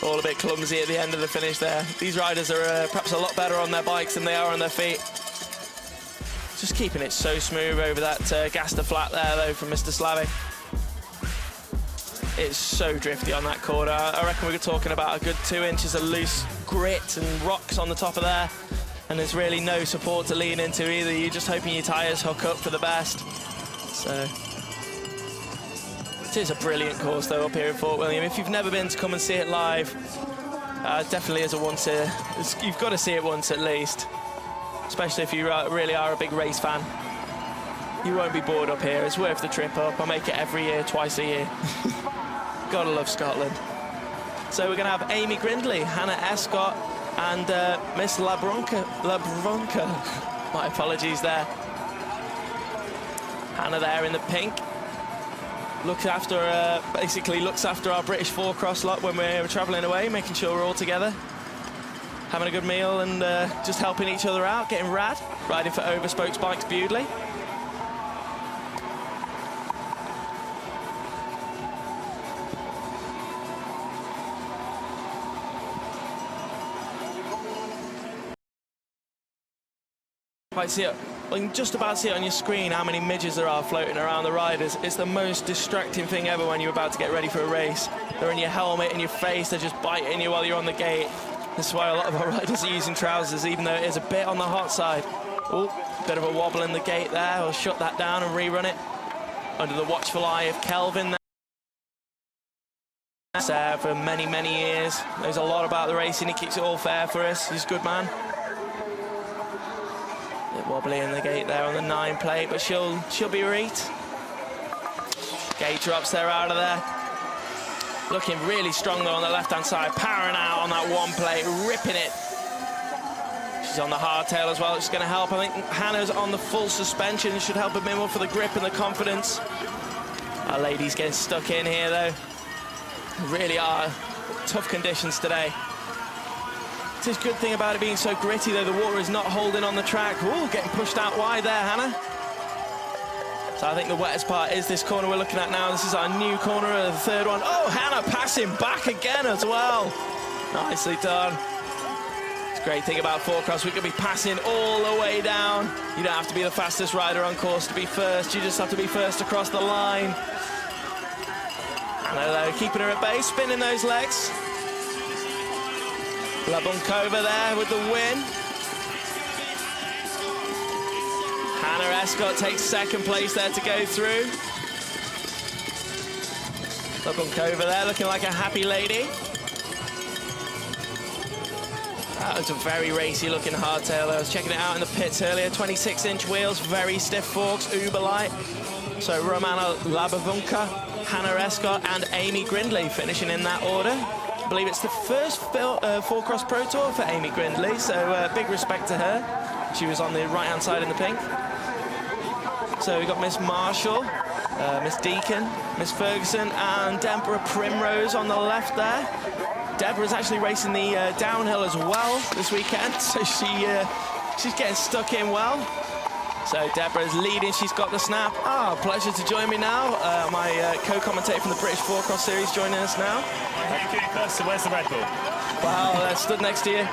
All a bit clumsy at the end of the finish there. These riders are perhaps a lot better on their bikes than they are on their feet. Just keeping it so smooth over that Gaster flat there, though, from Mr. Slavy. It's so drifty on that corner. I reckon we're talking about a good 2 inches of loose grit and rocks on the top of there. And there's really no support to lean into either. You're just hoping your tyres hook up for the best. So it is a brilliant course, though, up here in Fort William. If you've never been to come and see it live, definitely is a once. You've got to see it once at least. Especially if you really are a big race fan. You won't be bored up here. It's worth the trip up. I make it every year, twice a year. Gotta love Scotland. So we're going to have Amy Grindley, Hannah Escott, and Miss Labronka. My apologies there. Hannah there in the pink. Basically looks after our British four-cross lot when we're travelling away, making sure we're all together. Having a good meal and just helping each other out, getting rad. Riding for Overspokes Bikes Bewdley. Quite see it. Well, you can just about see it on your screen how many midges there are floating around the riders. It's the most distracting thing ever when you're about to get ready for a race. They're in your helmet, in your face, they're just biting you while you're on the gate. That's why a lot of our riders are using trousers, even though it is a bit on the hot side. Oh, bit of a wobble in the gate there. We'll shut that down and rerun it. Under the watchful eye of Kelvin there. For many, many years. Knows a lot about the racing. He keeps it all fair for us. He's a good man. Bit wobbly in the gate there on the 9 plate, but she'll be right. Gate drops there out of there. Looking really strong though on the left-hand side, powering out on that 1 plate, ripping it. She's on the hardtail as well, it's going to help. I think Hannah's on the full suspension, should help a bit more for the grip and the confidence. Our ladies getting stuck in here though. Really are tough conditions today. It's a good thing about it being so gritty though, the water is not holding on the track. Ooh, getting pushed out wide there, Hannah. So I think the wettest part is this corner we're looking at now. This is our new corner, the 3rd one. Oh, Hannah passing back again as well. Nicely done. It's a great thing about four-cross. We could be passing all the way down. You don't have to be the fastest rider on course to be first. You just have to be first across the line. Hannah, though, keeping her at bay, spinning those legs. Labunkova there with the win. Hannah Escott takes 2nd place there to go through. Labunkova there looking like a happy lady. That was a very racy looking hardtail. I was checking it out in the pits earlier. 26-inch wheels, very stiff forks, uber light. So Romana Labavunka, Hannah Escott and Amy Grindley finishing in that order. I believe it's the first four-cross Pro Tour for Amy Grindley, so big respect to her. She was on the right-hand side in the pink. So we've got Miss Marshall, Miss Deacon, Miss Ferguson, and Deborah Primrose on the left there. Deborah's actually racing the downhill as well this weekend, so she's getting stuck in well. So Deborah's leading, she's got the snap. Pleasure to join me now. My co-commentator from the British Four-Cross Series joining us now. So where's the Red Bull? Wow, stood next to you.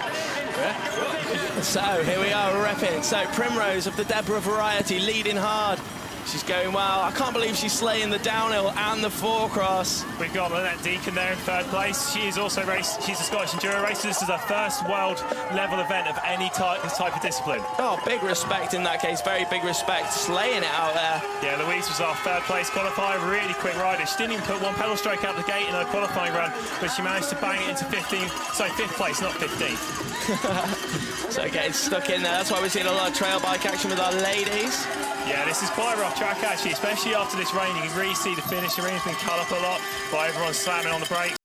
So here we are repping. So Primrose of the Deborah variety leading hard. She's going well. I can't believe she's slaying the downhill and the four-cross. We've got Lynette Deacon there in 3rd place. She is also she's a Scottish Enduro racer. This is her first world level event of any type of discipline. Oh, big respect in that case. Very big respect. Slaying it out there. Yeah, Louise was our 3rd place qualifier. Really quick rider. She didn't even put 1 pedal stroke out the gate in her qualifying run, but she managed to bang it into 5th place, not 15th. So getting stuck in there. That's why we're seeing a lot of trail bike action with our ladies. Yeah, this is quite a rough track actually, especially after this rain. You can really see the finish. The rain's been cut up a lot by everyone slamming on the brakes.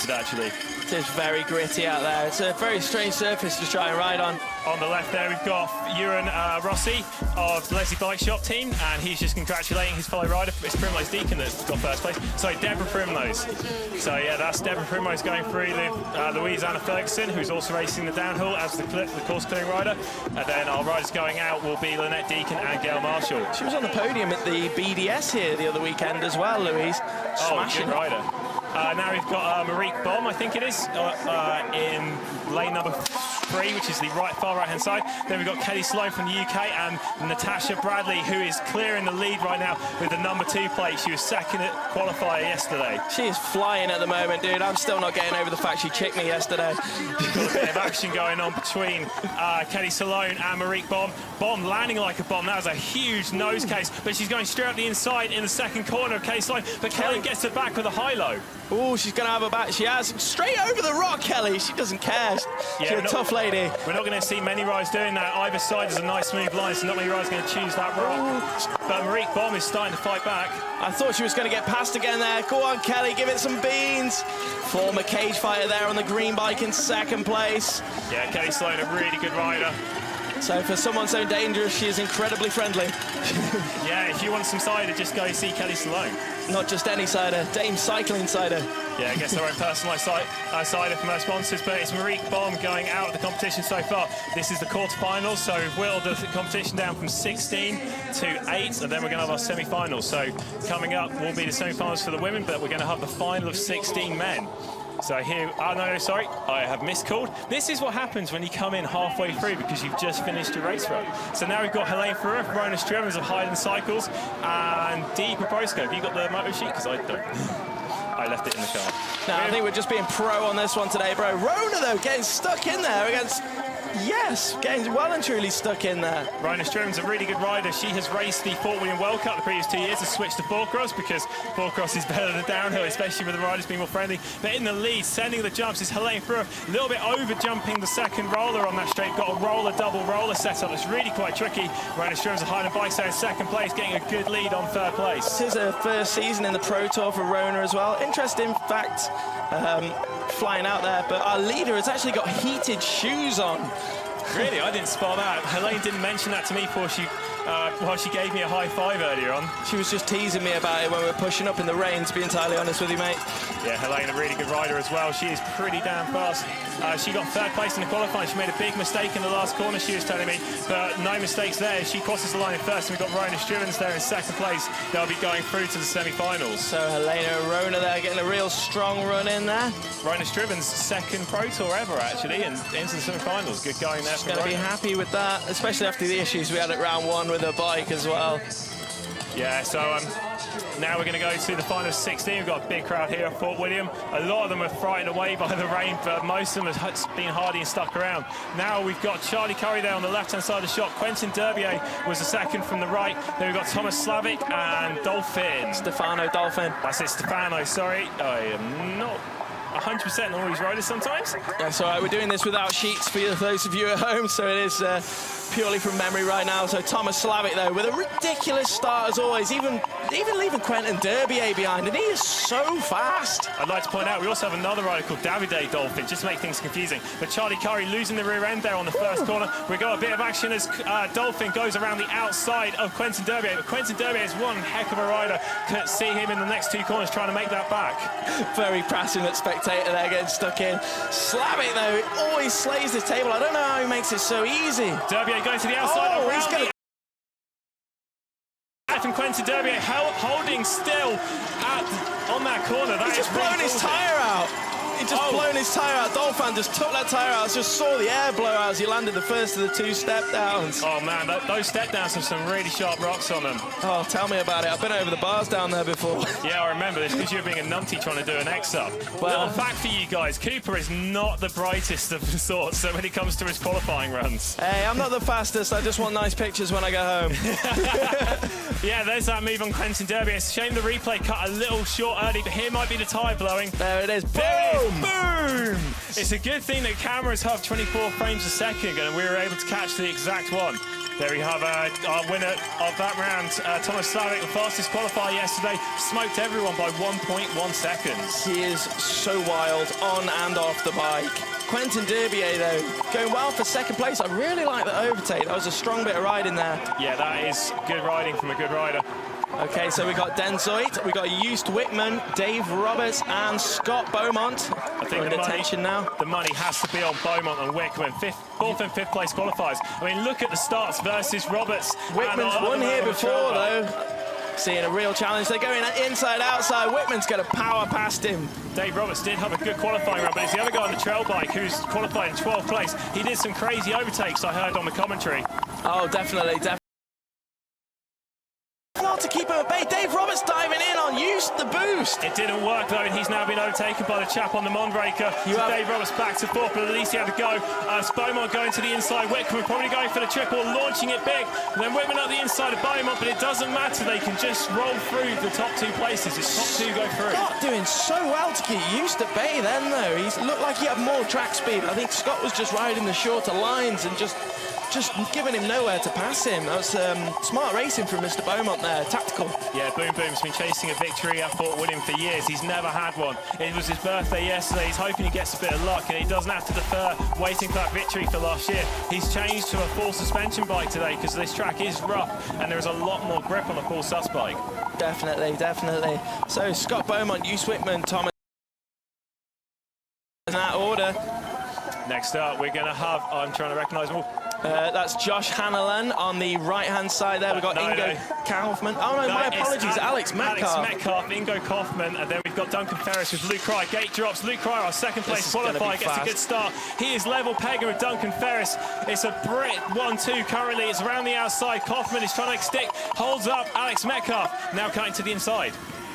Actually, it is very gritty out there. It's a very strange surface to try and ride on. On the left there, we've got Ewan Rossi of the Leslie Bike Shop team, and he's just congratulating his fellow rider. It's Primrose Deacon that's got 1st place. So Deborah Primrose. So yeah, that's Deborah Primrose going through Louise Anna Ferguson, who's also racing the downhill as the course clearing rider. And then our riders going out will be Lynette Deacon and Gail Marshall. She was on the podium at the BDS here the other weekend as well, Louise. Smashing. Good rider. Now we've got Marieke Bom, I think it is, in lane number 3, which is the far right-hand side. Then we've got Kelly Sloane from the UK and Natasha Bradley, who is clearing the lead right now with the number 2 plate. She was second at qualifier yesterday. She is flying at the moment, dude. I'm still not getting over the fact she chicked me yesterday. Got a bit of action going on between Kelly Sloane and Marieke Bom. Bom landing like a bomb. That was a huge nose case, but she's going straight up the inside in the second corner of Kelly Sloane. But Kelly gets her back with a high-low. Oh, she's going to have her back. She has. Straight over the rock, Kelly. She doesn't care. She's a tough lady. We're not going to see many riders doing that. Either side is a nice smooth line, so not many riders are going to choose that rock. But Marieke Bom is starting to fight back. I thought she was going to get past again there. Go on, Kelly, give it some beans. Former cage fighter there on the green bike in second place. Yeah, Kelly Sloane, a really good rider. So for someone so dangerous, she is incredibly friendly. Yeah, if you want some cider, just go see Kelly Sloane. Not just any cider, Dame Cycling cider. Yeah, I guess their own personalised cider from our sponsors, but it's Marieke Bom going out of the competition so far. This is the quarterfinals, so we've whittled the competition down from 16 to 8, and then we're going to have our semi-finals. So coming up will be the semi-finals for the women, but we're going to have the final of 16 men. So here, oh no, sorry, I have miscalled. This is what happens when you come in halfway through because you've just finished your race run. So now we've got Helene Ferrer, Rona Strivens of Highland Cycles, and Dee Probosko. Have you got the motor sheet? Because I don't. I left it in the car. No, I think we're just being pro on this one today, bro. Rona, though, getting stuck in there against... Yes, getting well and truly stuck in there. Rona Strivens, a really good rider. She has raced the Fort William World Cup the previous 2 years, has switched to four-cross because four-cross is better than downhill, especially with the riders being more friendly. But in the lead, sending the jumps, is Helene Ferrer, a little bit over-jumping the second roller on that straight. Got a roller, double roller setup. It's really quite tricky. Rona Strivens, a Highland bike there in second place, getting a good lead on third place. This is her first season in the Pro Tour for Rona as well. Interesting fact, flying out there, but our leader has actually got heated shoes on. Really? I didn't spot that. Helene didn't mention that to me before she gave me a high five earlier on. She was just teasing me about it when we were pushing up in the rain, to be entirely honest with you, mate. Yeah, Helene, a really good rider as well. She is pretty damn fast. She got third place in the qualifying. She made a big mistake in the last corner, she was telling me, but no mistakes there. She crosses the line in first, and we've got Rona Strivens there in second place. They'll be going through to the semi-finals. So Helena and Rona there getting a real strong run in there. Rona Strivens' second Pro Tour ever, actually, and into the semi-finals. Good going there. She's going to be happy with that, especially after the issues we had at round 1 with her bike as well. Yeah, so now we're going to go to the final 16. We've got a big crowd here at Fort William. A lot of them are frightened away by the rain, but most of them have been hardy and stuck around. Now we've got Charlie Curry there on the left-hand side of the shot. Quentin Derbier was the second from the right. Then we've got Thomas Slavic and Dolphin. Stefano Dolphin. That's it, Stefano, sorry. I am not 100% on all these riders sometimes. That's all right, we're doing this without sheets for those of you at home, so it is purely from memory right now. So Thomas Slavic, though, with a ridiculous start as always, even leaving Quentin Derbier behind, and he is so fast. I'd like to point out we also have another rider called Davide Dolphin, just to make things confusing. But Charlie Curry losing the rear end there on the first corner. We got a bit of action as Dolphin goes around the outside of Quentin Derbier, but Quentin Derbier is one heck of a rider. Can't see him in the next 2 corners trying to make that back. Very passionate spectator there getting stuck in. Slavic, though, always slays the table. I don't know how he makes it so easy. Derbier going to the outside. Oh, he's going to... From Quentin Derbier holding still on that corner. He's just blown his tyre out. He just blown his tyre out. Dolphin just took that tyre out. I just saw the air blow out as he landed the first of the 2 step downs. Oh man, those step downs have some really sharp rocks on them. Oh, tell me about it. I've been over the bars down there before. Yeah, I remember this because you were being a numpty trying to do an X-up. Well, little fact for you guys, Cooper is not the brightest of the sorts, so when it comes to his qualifying runs. Hey, I'm not the fastest. I just want nice pictures when I go home. Yeah, there's that move on Quentin Derbier. It's a shame the replay cut a little short early, but here might be the tyre blowing. There it is. Boom! There it is. Boom! It's a good thing that cameras have 24 frames a second, and we were able to catch the exact one. There we have our winner of that round, Thomas Slavic, the fastest qualifier yesterday, smoked everyone by 1.1 seconds. He is so wild on and off the bike. Quentin Derbier, though, going well for second place. I really like the overtake. That was a strong bit of riding there. Yeah, that is good riding from a good rider. Okay, so we got Den Zoid, we got Joost Whitman, Dave Roberts, and Scott Beaumont. I think the money has to be on Beaumont and Whitman, 4th and 5th place qualifiers. I mean, look at the starts versus Roberts. Whitman's won here before, though. seeing a real challenge. They're going inside, outside. Whitman's going to power past him. Dave Roberts did have a good qualifying run, but it's the other guy on the trail bike who's qualified in 12th place. He did some crazy overtakes, I heard on the commentary. Oh, definitely. Not to keep him at bay. Dave Roberts diving in on Use the Boost. It didn't work though, and he's now been overtaken by the chap on the Mondraker. Dave Roberts back to 4th, but at least he had to go. Beaumont going to the inside. Whitman probably going for the triple, launching it big. And then Whitman up the inside of Beaumont, but it doesn't matter. They can just roll through the top 2 places. It's top 2 go through. Scott doing so well to keep Used at bay then, though. He looked like he had more track speed. I think Scott was just riding the shorter lines and just giving him nowhere to pass him. That was smart racing from Mr. Beaumont there, tactical. Yeah, Boom Boom's been chasing a victory at Fort William for years. He's never had one. It was his birthday yesterday. He's hoping he gets a bit of luck and he doesn't have to defer waiting for that victory for last year. He's changed to a full suspension bike today because this track is rough and there is a lot more grip on the full sus bike. Definitely. So Scott Beaumont, Use Whitman, Thomas in that order. Next up, we're going to have, I'm trying to recognise them all. That's Josh Hannelan on the right-hand side there. We've got Ingo Kaufman. Oh, no, my apologies. Alex Metcalf. Alex Metcalf, Ingo Kaufman, and then we've got Duncan Ferris with Luke Cryer. Gate drops. Luke Cryer, our second place qualifier, gets a good start. He is level pegging with Duncan Ferris. It's a Brit 1-2 currently. It's around the outside. Kaufman is trying to stick, holds up Alex Metcalf, now cutting to the inside.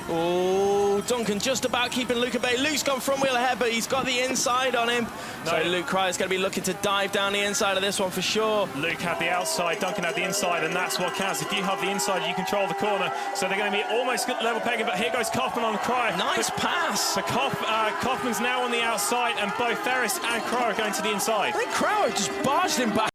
Oh, Duncan just about keeping Luke at bay. Luke's gone front wheel ahead, but he's got the inside on him. So Luke Cryer's going to be looking to dive down the inside of this one for sure. Luke had the outside, Duncan had the inside, and that's what counts. If you have the inside, you control the corner. So they're going to be almost level pegging, but here goes Kaufman on Cryer. Nice pass. But Kaufman's now on the outside, and both Ferris and Cryer are going to the inside. I think Cryer just barged him back.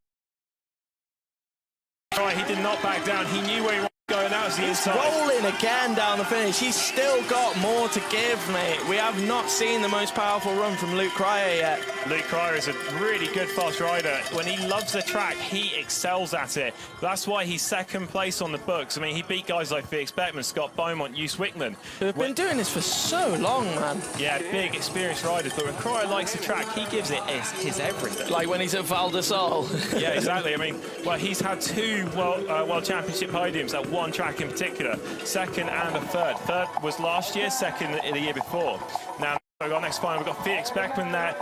Cryer, he did not back down. He knew where he was going. That was the inside. Rolling again down the finish. He's still got more to give, mate. We have not seen the most powerful run from Luke Cryer yet. Luke Cryer is a really good fast rider. When he loves the track, he excels at it. That's why he's second place on the books. I mean, he beat guys like Felix Beckman, Scott Beaumont, Use Whitman. Who've been doing this for so long, man. Yeah, big, experienced riders. But when Cryer likes the track, he gives it his everything. Like when he's at Val di Sole. Yeah, exactly. I mean, well, he's had 2 World Championship podiums at one track in particular, second and a third. Third was last year, second in the year before. Now, we've got next final, we've got Felix Beckman there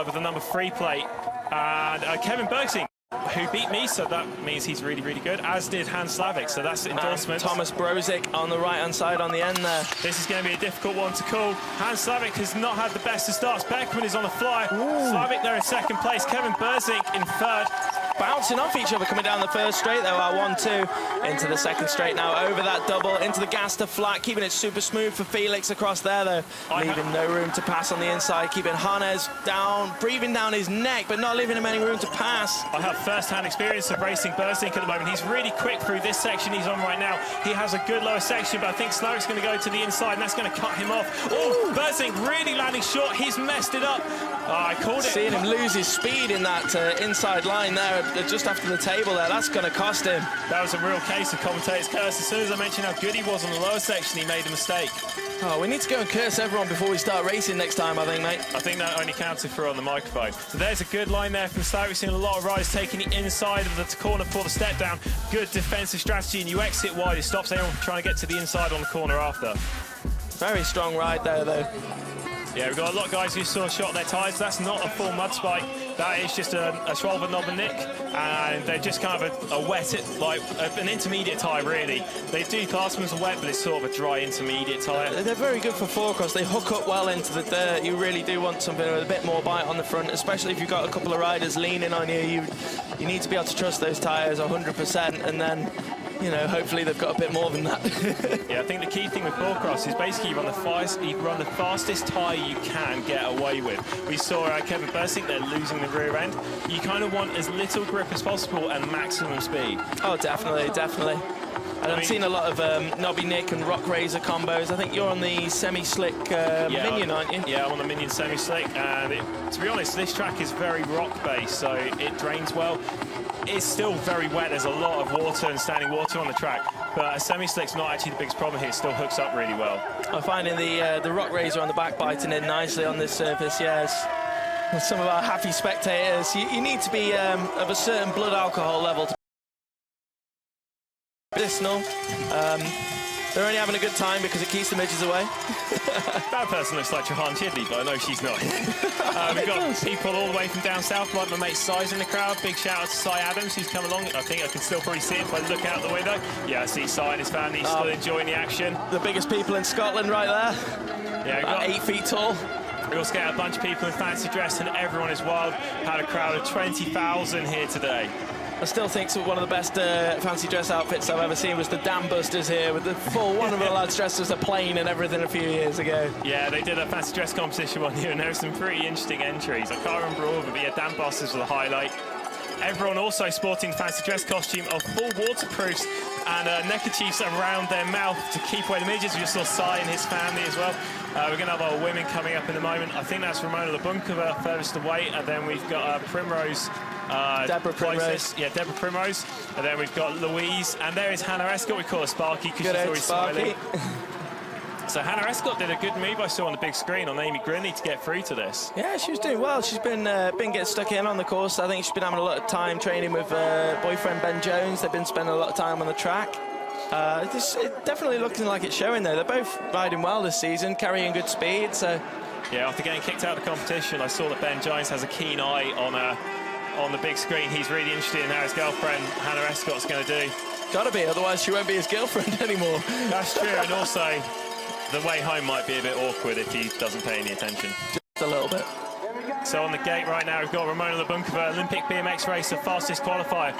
with the number 3 plate, and Kevin Bergsing, who beat me, so that means he's really, really good, as did Hans Slavik, so that's endorsement. Thomas Brozik on the right-hand side on the end there. This is going to be a difficult one to call. Hans Slavik has not had the best of starts. Beckman is on the fly. Slavik there in second place. Kevin Berzik in third. Bouncing off each other coming down the first straight though, our 1-2 into the second straight now, over that double into the gas to flat, keeping it super smooth for Felix across there though, leaving no room to pass on the inside, keeping Hannes down, breathing down his neck but not leaving him any room to pass. I have first-hand experience of racing Berzink at the moment. He's really quick through this section he's on right now. He has a good lower section, but I think Slavik's going to go to the inside and that's going to cut him off. Oh, Berzink really landing short. He's messed it up. I called it. Seeing him lose his speed in that inside line there, just after the table there, that's going to cost him. That was a real case of commentator's curse. As soon as I mentioned how good he was on the lower section, he made a mistake. Oh, we need to go and curse everyone before we start racing next time, I think, mate. I think that only counted for on the microphone. So there's a good line there from Slavik. We've seen a lot of riders taking the inside of the corner for the step down. Good defensive strategy, and you exit wide. It stops anyone from trying to get to the inside on the corner after. Very strong ride there, though. Yeah, we've got a lot of guys who saw shot their tyres. That's not a full mud spike. That is just a Schwalbe knob and nick, and they're just kind of a wet, like an intermediate tyre, really. They do class them as a wet, but it's sort of a dry intermediate tyre. They're very good for four-cross. They hook up well into the dirt. You really do want something with a bit more bite on the front, especially if you've got a couple of riders leaning on you. You need to be able to trust those tyres 100%, and then, you know, hopefully they've got a bit more than that. Yeah, I think the key thing with four-cross is basically you run the fastest tyre you can get away with. We saw Kevin Berzik, they're losing the rear end. You kind of want as little grip as possible and maximum speed. Oh, definitely, definitely. And I've seen a lot of Nobby Nick and Rock Razor combos. I think you're on the semi-slick Minion, aren't you? Yeah, I'm on the Minion semi-slick, and to be honest, this track is very rock-based, so it drains well. It's still very wet. There's a lot of water and standing water on the track, but a semi-slick's not actually the biggest problem here. It still hooks up really well. I'm finding the Rock Razor on the back biting in nicely on this surface, yes. Some of our happy spectators, you need to be of a certain blood alcohol level to medicinal. They're only having a good time because it keeps the midgets away. That person looks like Trahan Chidley, but I know she's not. We've got people all the way from down south, like my mate Si's in the crowd. Big shout out to Si Adams, who's come along. I think I can still probably see it if I look out the window. Yeah, I see Si and his family still enjoying the action. The biggest people in Scotland right there. Yeah, about 8 feet tall. We also get a bunch of people in fancy dress, and everyone is wild. Had a crowd of 20,000 here today. I still think one of the best fancy dress outfits I've ever seen was the Dam Busters here, with the full one of the lads dressed as a plane and everything a few years ago. Yeah, they did a fancy dress competition one year, and there were some pretty interesting entries. I can't remember all of it, but yeah, Dam Busters was the highlight. Everyone also sporting fancy dress costume of full waterproofs and neckerchiefs around their mouth to keep away the midgets. We just saw Si and his family as well. We're going to have our women coming up in a moment. I think that's Ramona Labunkova furthest away, and then we've got Primrose. Deborah Primrose. Yeah, Deborah Primrose. And then we've got Louise, and there is Hannah Escott. We call her Sparky because she's always smiling. So Hannah Escott did a good move I saw on the big screen on Amy Grinley to get through to this. Yeah, she was doing well. She's been getting stuck in on the course. I think she's been having a lot of time training with boyfriend Ben Jones. They've been spending a lot of time on the track. It's definitely looking like it's showing though. They're both riding well this season, carrying good speed. So yeah, after getting kicked out of the competition, I saw that Ben Jones has a keen eye on the big screen. He's really interested in how his girlfriend Hannah Escott's going to do. Gotta be, otherwise she won't be his girlfriend anymore. That's true, and also the way home might be a bit awkward if he doesn't pay any attention. Just a little bit. So on the gate right now, we've got Ramona Labunkova, Olympic BMX racer, fastest qualifier.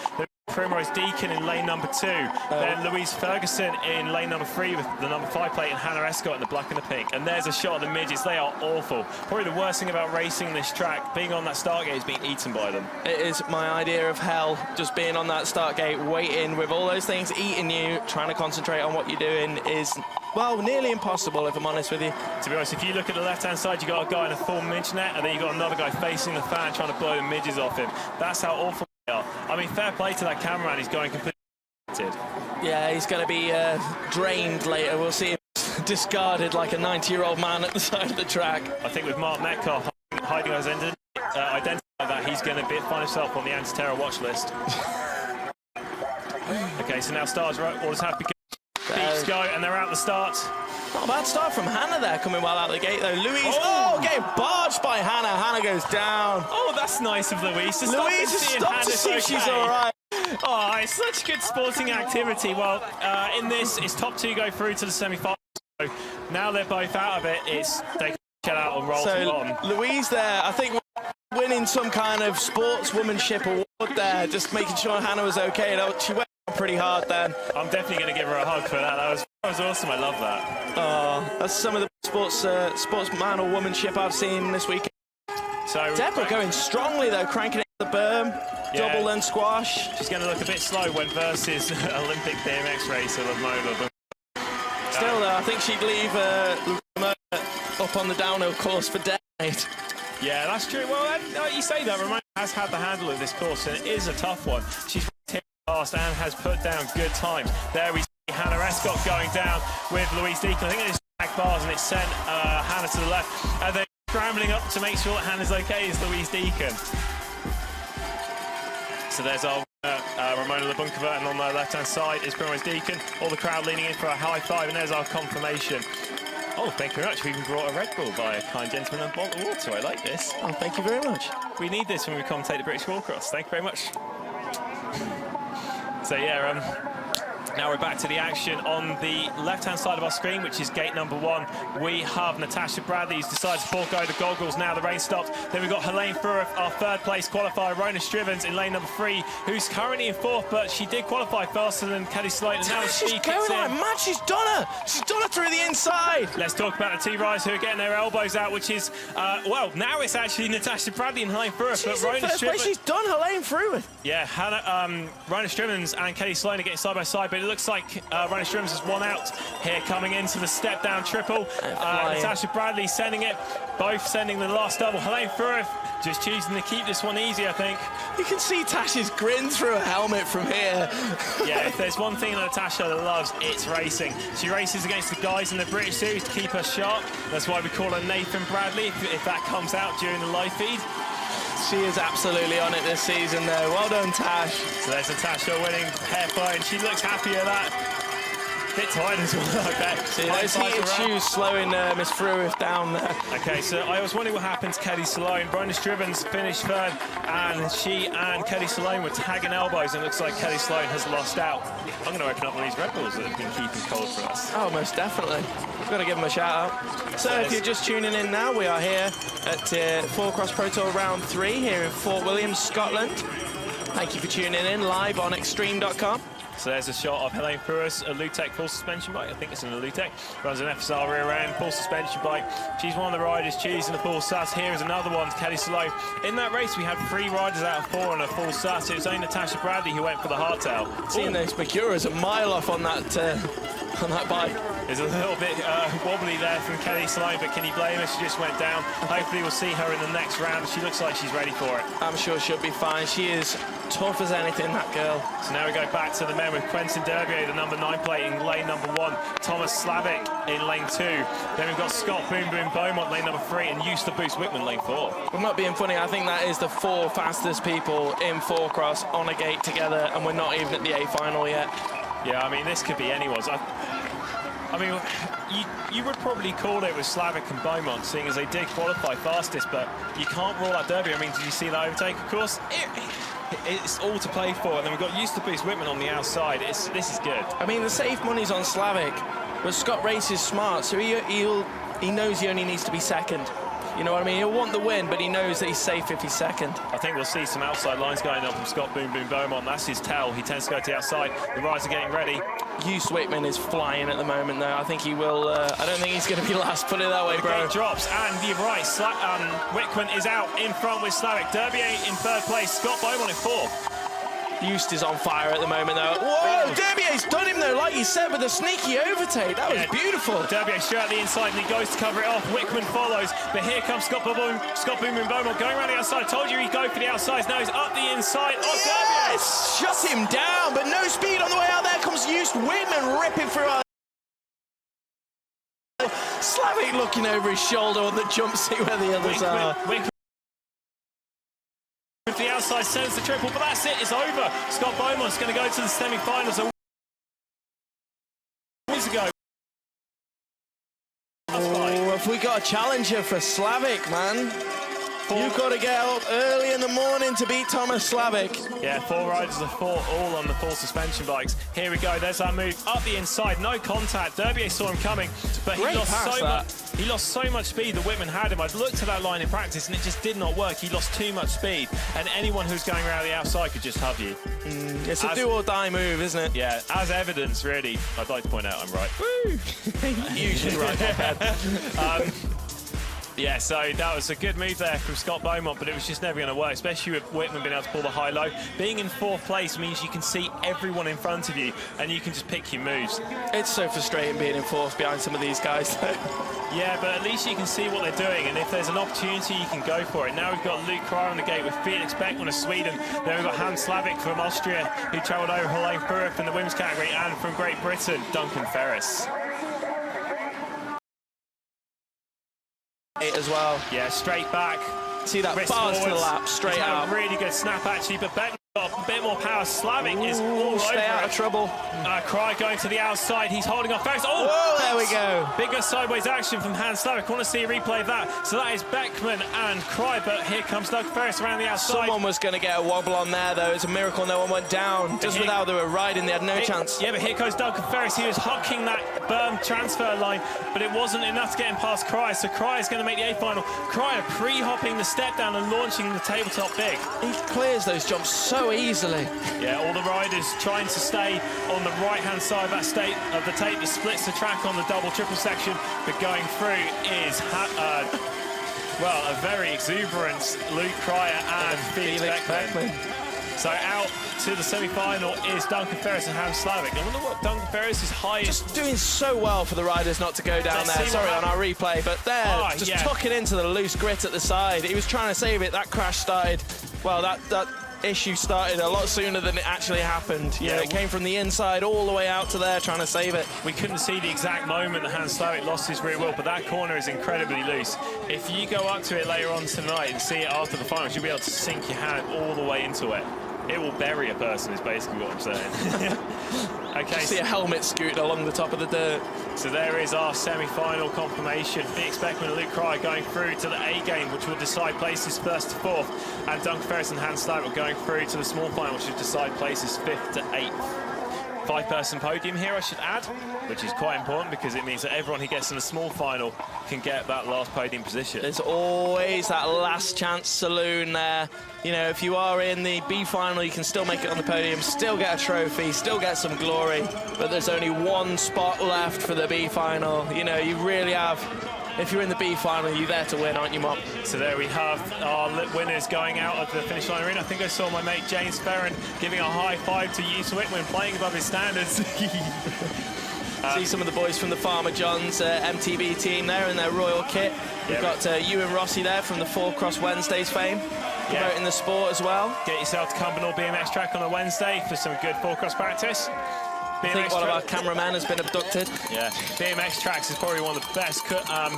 Primrose Deacon in lane number 2. Then Louise Ferguson in lane number 3 with the number 5 plate, and Hannah Escott in the black and the pink. And there's a shot of the midgets. They are awful. Probably the worst thing about racing this track, being on that start gate, is being eaten by them. It is my idea of hell, just being on that start gate, waiting with all those things eating you, trying to concentrate on what you're doing is, well, nearly impossible, if I'm honest with you. To be honest, if you look at the left-hand side, you've got a guy in a full midge net, and then you've got another guy facing the fan trying to blow the midges off him. That's how awful they are. I mean, fair play to that cameraman. He's going completely. Yeah, he's going to be drained later. We'll see him discarded like a 90-year-old man at the side of the track. I think with Mark Metcalf hiding his identity like that, he's going to find himself on the anti-terror watch list. Okay, so now stars orders have begun. Beeps go, and they're out the start. Not a bad start from Hannah there, coming well out of the gate though. Louise, getting barged by Hannah. Hannah goes down. Oh, that's nice of Louise. Louise has stopped to see if she's all right. Oh, it's such good sporting activity. Well, in this, it's top 2 go through to the semi-final. So now they're both out of it. They can get out and roll on. Louise there, I think, winning some kind of sportswomanship award there, just making sure Hannah was okay. She went pretty hard then. I'm definitely going to give her a hug for that. That was awesome. I love that. Oh, that's some of the sportsman or womanship I've seen this weekend. So Deborah going strongly though, cranking it to the berm. Yeah. Double then squash. She's going to look a bit slow when versus Olympic BMX racer Lamona. Still though, I think she'd leave Ramona up on the downhill course for days. Yeah, that's true. Well, you say that. Ramona has had the handle of this course, and it is a tough one. She's fast and has put down good times. There we see Hannah Escott going down with Louise Deacon. I think it's back bars, and it sent Hannah to the left. And then scrambling up to make sure that Hannah's okay is Louise Deacon. So there's our Ramona Labunkova, and on the left-hand side is Primrose Deacon. All the crowd leaning in for a high five, and there's our confirmation. Oh, thank you very much. We even brought a Red Bull by a kind gentleman and a bottle of water. I like this. Oh, thank you very much. We need this when we commentate the British Warcross. Thank you very much. So yeah, now we're back to the action. On the left-hand side of our screen, which is gate number 1, we have Natasha Bradley, who's decided to forego the goggles now the rain stopped. Then we've got Helene Furuth, our 3rd place qualifier, Rona Strivens in lane number 3, who's currently in 4th, but she did qualify faster than Kelly Slater. Now she kicks in. Man, she's done her! She's done her through the inside! Let's talk about the 2 riders who are getting their elbows out, which is, well, now it's actually Natasha Bradley and Helene Furuth, but Rona Strivens... She's done Helene Furuth! Yeah, Rona Strivens and Kelly Slater getting side by side, but it looks like Rona Strivens has won out here coming into the step-down triple. Natasha Bradley sending it, both sending the last double. Helene Furuth just choosing to keep this one easy, I think. You can see Tasha's grin through her helmet from here. Yeah, if there's one thing that Natasha loves, it's racing. She races against the guys in the British Series to keep her sharp. That's why we call her Nathan Bradley, if that comes out during the live feed. She is absolutely on it this season, though. Well done, Tash. So there's Natasha winning hair fire, and she looks happy at that. Bit tired as well, I bet. See, those heated shoes slowing Miss Fruith down there. Okay, so I was wondering what happened to Kelly Salone. Brona Strivens finished third, and she and Kelly Salone were tagging elbows, and it looks like Kelly Salone has lost out. I'm going to open up one of these Red Bulls that have been keeping cold for us. Oh, most definitely. We've got to give them a shout out. So if you're just tuning in now, we are here at Four Cross Pro Tour Round 3 here in Fort William, Scotland. Thank you for tuning in live on Extreme.com. So there's a shot of Helene Pruis, a Lutec full suspension bike. I think it's in a Lutec. Runs an FSR rear end, full suspension bike. She's one of the riders choosing the full SAS. Here is another one, Kelly Salone. In that race, we had 3 riders out of 4 on a full SAS. It was only Natasha Bradley who went for the hardtail. Seeing those Macuras a mile off on that bike. There's a little bit wobbly there from Kelly Salone, but can you blame her? She just went down. Hopefully we'll see her in the next round. She looks like she's ready for it. I'm sure she'll be fine. She is tough as anything, that girl. So now we go back to the men with Quentin Derbier, the number 9 plate in lane number 1. Thomas Slavic in lane 2. Then we've got Scott Boom Boom Beaumont, lane number 3, and Eustace Boost Whitman, lane 4. I'm not being funny. I think that is the 4 fastest people in 4 cross on a gate together, and we're not even at the A final yet. Yeah, I mean, this could be anyone's. I mean, you would probably call it with Slavic and Beaumont, seeing as they did qualify fastest, but you can't rule out Derby. I mean, did you see that overtake, of course? It's all to play for, and then we've got Eustace Boost Whitman on the outside. This is good. I mean, the safe money's on Slavic, but Scott Race is smart, so he knows he only needs to be second. You know what I mean? He'll want the win, but he knows that he's safe if he's second. I think we'll see some outside lines going on from Scott Boom Boom Beaumont. That's his tell. He tends to go to the outside. The riders are getting ready. Eustace Whitman is flying at the moment, though. I think he will. I don't think he's going to be last. Put it that way, bro. The gate drops, and you're right. Whitman is out in front with Slavic. Derbier in 3rd place. Scott Beaumont in 4th. Eustace is on fire at the moment, though. Whoa! Derbier's done him, though, like you said, with a sneaky overtake. That was beautiful. Derbier straight out the inside, and he goes to cover it off. Whitman follows, but here comes Scott Boom Boom Beaumont going around the outside. Told you he'd go for the outside. Now he's up the inside. Oh, Derbier! Shut him down, but no speed on the way out. There comes Eustace Whitman ripping through our... Slavic looking over his shoulder on the jump seat where the others are. With the outside sends the triple, but that's it, it's over. Scott Beaumont's going to go to the semi-finals. Years ago. Oh, have we got a challenger for Slavic, man? You've got to get up early in the morning to beat Thomas Slavic. Yeah, 4 riders of 4, all on the full suspension bikes. Here we go, there's that move up the inside, no contact. Derbier saw him coming, but he lost so much speed that Whitman had him. I'd looked at that line in practice and it just did not work. He lost too much speed, and anyone who's going around the outside could just hug you. It's a do or die move, isn't it? Yeah, as evidence, really. I'd like to point out I'm right. Woo! Usually right. Yeah, so that was a good move there from Scott Beaumont, but it was just never going to work, especially with Whitman being able to pull the high-low. Being in 4th place means you can see everyone in front of you, and you can just pick your moves. It's so frustrating being in 4th behind some of these guys, though. Yeah, but at least you can see what they're doing, and if there's an opportunity, you can go for it. Now we've got Luke Cryer on the gate with Felix Beckman of Sweden. Then we've got Hans Slavic from Austria, who travelled over Helene Pruif in the women's category, and from Great Britain, Duncan Ferris. As well. Yeah, straight back. See that bars to the lap, straight out. Really good snap, actually, but Beckman got a bit more power. Slavic is all over. Stay out of trouble. Cryer going to the outside. He's holding off Ferris. Oh, whoa, there we go. Bigger sideways action from Hans Slavic. I want to see a replay of that. So that is Beckman and Cryer, but here comes Doug Ferris around the outside. Someone was going to get a wobble on there, though. It's a miracle no one went down. Just with how they were riding, they had no chance. Yeah, but here goes Doug Ferris. He was hucking that berm transfer line, but it wasn't enough to get him past Cryer. So Cryer's going to make the A final. Cryer pre-hopping the step down and launching the tabletop big. He clears those jumps so easily. Yeah, all the riders trying to stay on the right-hand side of that the tape that splits the track on the double-triple section, but going through is, well, a very exuberant Luke Cryer and Felix Beckman. So out to the semi-final is Duncan Ferris and Hans Slavic. I wonder what Duncan Ferris is highest. Just doing so well for the riders not to go down there. Sorry on our replay, but there, just tucking into the loose grit at the side. He was trying to save it. That crash started, well, that issue started a lot sooner than it actually happened. Yeah, it came from the inside all the way out to there trying to save it. We couldn't see the exact moment that Hans Slavic lost his rear wheel, but that corner is incredibly loose. If you go up to it later on tonight and see it after the finals, you'll be able to sink your hand all the way into it. It will bury a person, is basically what I'm saying. Okay. See a helmet scooting along the top of the dirt. So there is our semi-final confirmation. Felix Beckman and Luke Cryer going through to the A game, which will decide places 1st to 4th. And Duncan Ferris and Hans Slavik going through to the small final, which will decide places 5th to 8th. 5-person podium here, I should add, which is quite important because it means that everyone who gets in the small final can get that last podium position. There's always that last chance saloon there. You know, if you are in the B final, you can still make it on the podium, still get a trophy, still get some glory, but there's only one spot left for the B final. You know, you really have, if you're in the B final, you're there to win, aren't you, Mop? So there we have our winners going out of the finish line arena. I think I saw my mate James Ferron giving a high five to Yuto when playing above his standards. See some of the boys from the Farmer John's MTB team there in their royal kit. We've got Ewan Rossi there from the 4-Cross Wednesdays fame, promoting the sport as well. Get yourself to Cumbernauld BMX track on a Wednesday for some good 4-Cross practice. I think one of our cameramen has been abducted. Yeah, BMX tracks is probably one of the best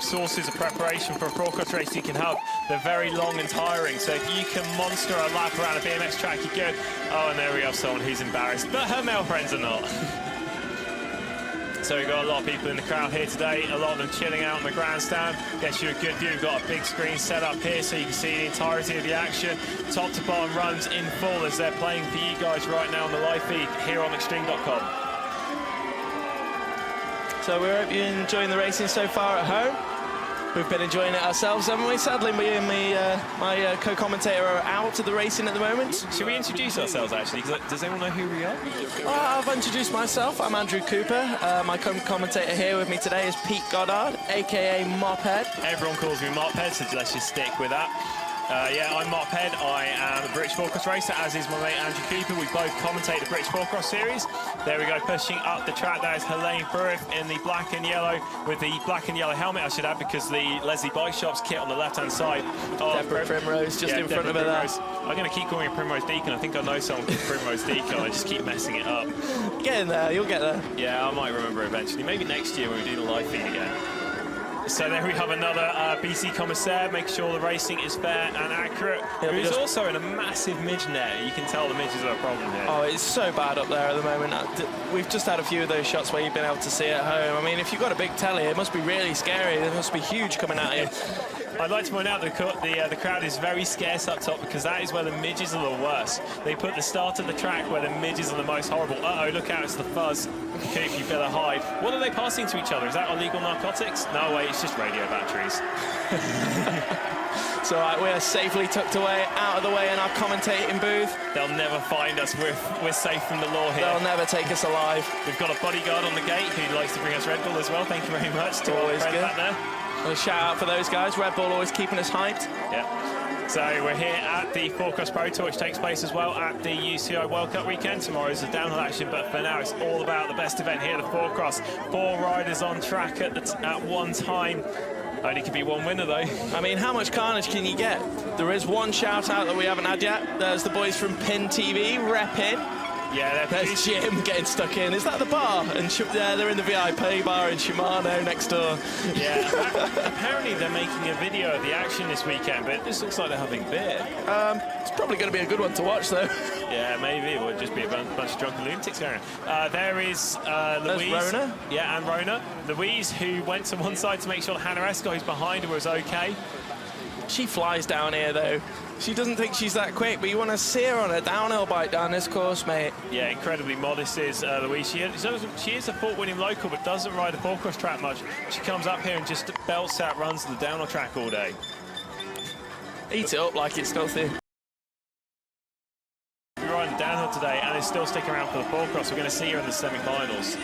sources of preparation for a 4-cross race you can have. They're very long and tiring, so if you can monster a lap around a BMX track, you're good. Oh, and there we have someone who's embarrassed, but her male friends are not. So we've got a lot of people in the crowd here today, a lot of them chilling out in the grandstand. Gets you a good view. We've got a big screen set up here so you can see the entirety of the action. Top to bottom runs in full as they're playing for you guys right now on the live feed here on Extreme.com. So we hope you're enjoying the racing so far at home. We've been enjoying it ourselves, haven't we? Sadly, me and my co-commentator are out of the racing at the moment. Should we introduce ourselves, actually? Does anyone know who we are? I've introduced myself. I'm Andrew Cooper. My co-commentator here with me today is Pete Goddard, a.k.a. Mophead. Everyone calls me Mophead, so let's just stick with that. Yeah, I'm Mophead. I am a British 4-cross racer, as is my mate Andrew Cooper. We both commentate the British 4-cross series. There we go, pushing up the track. That is Helene Burriff in the black and yellow, with the black and yellow helmet, I should add, because the Leslie Bike Shop's kit on the left-hand side. Deborah Primrose, just in front of her there. I'm going to keep calling her Primrose Deacon. I think I know someone called Primrose Deacon. I just keep messing it up. Get in there, you'll get there. Yeah, I might remember eventually. Maybe next year when we do the live feed again. So there we have another BC commissaire, making sure the racing is fair and accurate. Who's also in a massive midge net. You can tell the midges are a problem here. Oh, it's so bad up there at the moment. We've just had a few of those shots where you've been able to see it at home. I mean, if you've got a big telly, it must be really scary. It must be huge coming at you. I'd like to point out that the crowd is very scarce up top because that is where the midges are the worst. They put the start of the track where the midges are the most horrible. Uh-oh, look out, it's the fuzz. Coop, you better hide. What are they passing to each other? Is that illegal narcotics? No way, it's just radio batteries. So we're safely tucked away, out of the way in our commentating booth. They'll never find us. We're safe from the law here. They'll never take us alive. We've got a bodyguard on the gate who likes to bring us Red Bull as well. Thank you very much to always our friend good. back there. A shout out for those guys. Red Bull always keeping us hyped. Yeah. So we're here at the 4-Cross Pro Tour, which takes place as well at the UCI World Cup weekend. Tomorrow's the downhill action, but for now it's all about the best event here, the 4-Cross. 4 riders on track at one time. Only could be one winner though. I mean, how much carnage can you get? There is one shout out that we haven't had yet. There's the boys from Pin TV repping. Yeah, there's Jim getting stuck in. Is that the bar? And they're in the VIP bar in Shimano next door. Yeah, apparently they're making a video of the action this weekend, but this looks like they're having beer. It's probably going to be a good one to watch, though. Yeah, maybe. It would just be a bunch of drunken lunatics going around. There is Louise. There's Rona. Yeah, and Rona. Louise, who went to one side to make sure Hannah Escott, who's behind her, was okay. She flies down here, though. She doesn't think she's that quick, but you want to see her on a downhill bike down this course, mate. Yeah, incredibly modest is Louise. She is a Fort William local, but doesn't ride a 4-cross track much. She comes up here and just belts out runs to the downhill track all day. Eat it up like it's nothing. We're riding downhill today and is still sticking around for the 4-cross. We're going to see her in the semi-finals.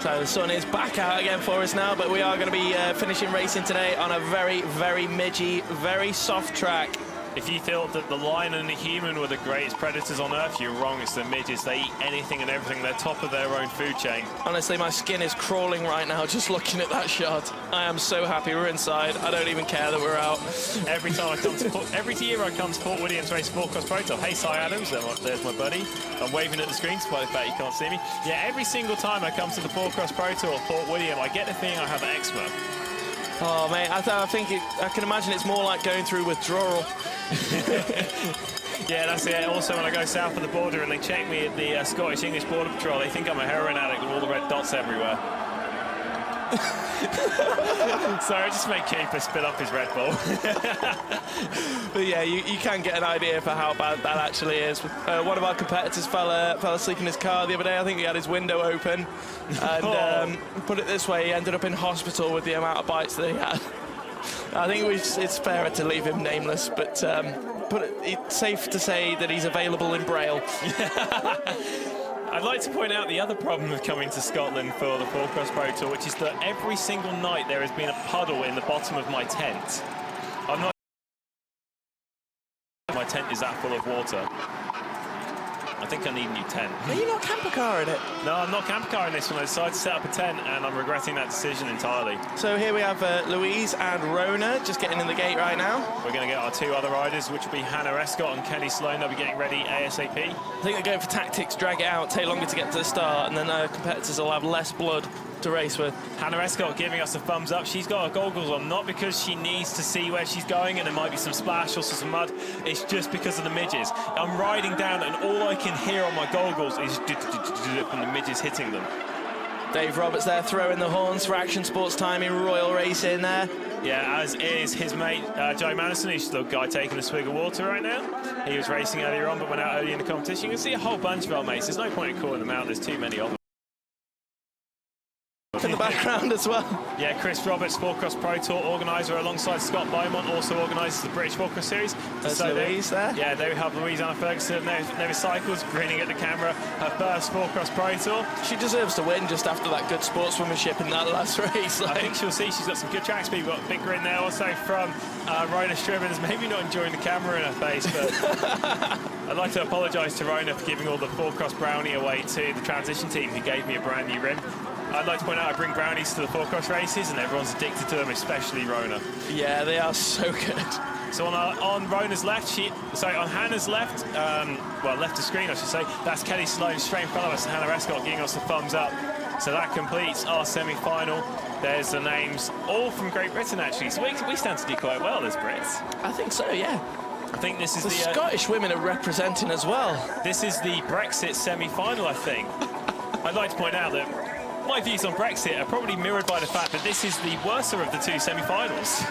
So the sun is back out again for us now, but we are going to be finishing racing today on a very, very midgy, very soft track. If you thought that the lion and the human were the greatest predators on Earth, you're wrong. It's the midges. They eat anything and everything. They're top of their own food chain. Honestly, my skin is crawling right now just looking at that shot. I am so happy we're inside. I don't even care that we're out. Every year I come to Fort William to race 4-Cross Pro Tour. Hey, Si Adams, there's my buddy. I'm waving at the screen despite the fact you can't see me. Yeah, every single time I come to the 4-Cross Pro Tour at Fort William, I get the feeling I have eczema. Oh, mate, I think I can imagine it's more like going through withdrawal. Yeah, that's it. Also, when I go south of the border and they check me at the Scottish English Border Patrol, they think I'm a heroin addict with all the red dots everywhere. Sorry, I just made Cooper spit up his Red Bull. But yeah, you can get an idea for how bad that actually is. One of our competitors fell asleep in his car the other day. I think he had his window open. And put it this way, he ended up in hospital with the amount of bites that he had. I think it's fairer to leave him nameless, but it's safe to say that he's available in Braille. I'd like to point out the other problem with coming to Scotland for the Four Cross Pro Tour, which is that every single night there has been a puddle in the bottom of my tent. I'm not... My tent is that full of water. I think I need a new tent. Are you not camper car in it? No, I'm not camper car in this one. I decided to set up a tent, and I'm regretting that decision entirely. So here we have Louise and Rona just getting in the gate right now. We're going to get our two other riders, which will be Hannah Escott and Kelly Sloan. They'll be getting ready ASAP. I think they're going for tactics, drag it out, take longer to get to the start, and then competitors will have less blood to race with. Hannah Escott giving us a thumbs up. She's got her goggles on, not because she needs to see where she's going and there might be some splash or some mud. It's just because of the midges. I'm riding down and all I can hear on my goggles is from the midges hitting them. Dave Roberts there throwing the horns for Action Sports Timing Royal Racing there. Yeah, as is his mate Joe Madison, who's the guy taking a swig of water right now. He was racing earlier on but went out early in the competition. You can see a whole bunch of our mates. There's no point in calling them out, there's too many of them. In the background as well. Yeah, Chris Roberts, Four Cross Pro Tour organiser alongside Scott Beaumont, also organises the British Four Cross Series. There's Louise there. Yeah, there we have Louise-Anna Ferguson, Nevis Cycles, grinning at the camera, her first Four Cross Pro Tour. She deserves to win just after that good sportswomanship in that last race. I think she'll see she's got some good track speed. We've got a big grin there also from Rona Stribbins, maybe not enjoying the camera in her face, but I'd like to apologise to Rona for giving all the Four Cross brownie away to the transition team who gave me a brand new rim. I'd like to point out I bring brownies to the Four Cross races and everyone's addicted to them, especially Rona. Yeah, they are so good. So on Rona's left, on Hannah's left, well, left of screen I should say, that's Kelly Sloan straight in front of us and Hannah Escott giving us a thumbs up. So that completes our semi-final. There's the names, all from Great Britain actually, so we stand to do quite well as Brits. I think so, yeah. I think this is the Scottish women are representing as well. This is the Brexit semi-final, I think. I'd like to point out that my views on Brexit are probably mirrored by the fact that this is the worser of the two semi-finals.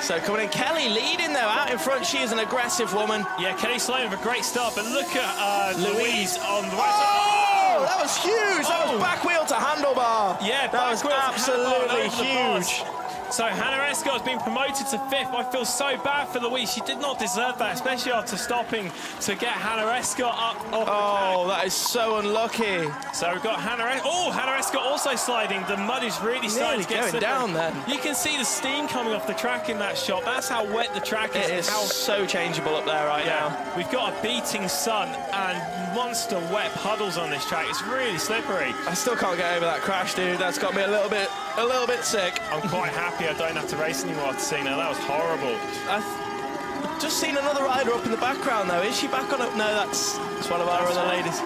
So coming in, Kelly leading though, out in front. She is an aggressive woman. Yeah, Kelly Sloan with a great start, but look at Louise on the right side. Oh, that was huge. That was back wheel to handlebar. Yeah, that was absolutely huge. So Hannah Escott has been promoted to 5th. I feel so bad for Louise. She did not deserve that, especially after stopping to get Hannah Escott up off the track. That is so unlucky. So we've got Hannah Escott also sliding. The mud is really starting to get going down then. You can see the steam coming off the track in that shot. That's how wet the track is. It is so changeable up there right now. We've got a beating sun and monster wet puddles on this track. It's really slippery. I still can't get over that crash, dude. That's got me a little bit sick. I'm quite happy I don't have to race anymore after seeing that. That was horrible. I've just seen another rider up in the background though. Is she back on it? No, that's one of our other ladies.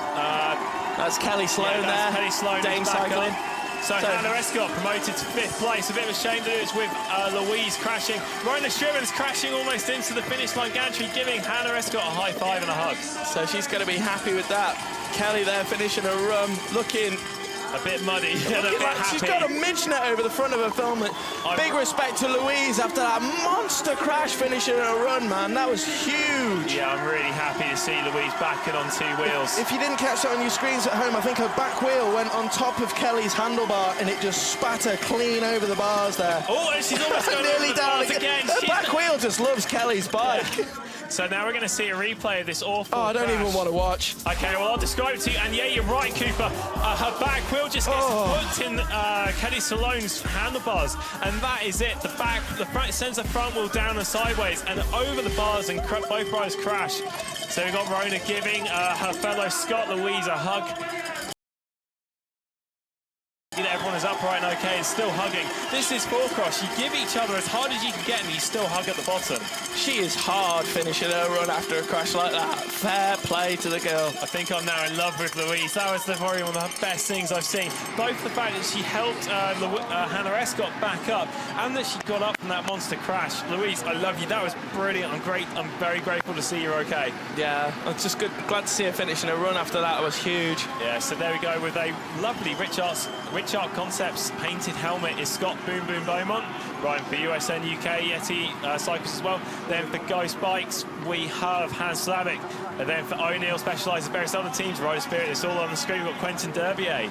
That's Kelly Sloan there. Kelly Sloan Dame cycling. So Hannah Escott promoted to 5th place. A bit of a shame to do this with Louise crashing. Rona Stribbins crashing almost into the finish line gantry, giving Hannah Escott a high five and a hug. So she's going to be happy with that. Kelly there finishing a run, looking a bit muddy. She's got a midge net over the front of her helmet. Big respect to Louise after that monster crash finishing a run, man. That was huge. Yeah, I'm really happy to see Louise backing on 2 wheels. If you didn't catch that on your screens at home, I think her back wheel went on top of Kelly's handlebar and it just spat her clean over the bars there. Oh, and she's almost going nearly down again. Her back wheel just loves Kelly's bike. Yeah. So now we're going to see a replay of this awful I don't even want to watch. Okay, well, I'll describe it to you. And yeah, you're right, Cooper. Her back wheel just gets hooked in Kelly Sloan's handlebars. And that is it. The front sends the front wheel down and sideways and over the bars, and both riders crash. So we've got Rona giving her fellow Scott Louise a hug. Everyone Hannah's upright and okay and still hugging. This is four cross. You give each other as hard as you can get and you still hug at the bottom. She is hard finishing her run after a crash like that. Fair play to the girl. I think I'm now in love with Louise. That was probably one of the best things I've seen. Both the fact that she helped Hannah Escott back up and that she got up from that monster crash. Louise, I love you. That was brilliant. I'm very grateful to see you're okay. Yeah, it's just good. Glad to see her finishing her run after that. It was huge. Yeah, so there we go with a lovely Rich Art Concepts painted helmet is Scott Boom Boom Beaumont, riding for USN UK, Yeti Cycles as well. Then for Ghost Bikes, we have Hans Slavic. And then for O'Neill, Specialized in various other teams, Rider Spirit, it's all on the screen. We've got Quentin Derbier.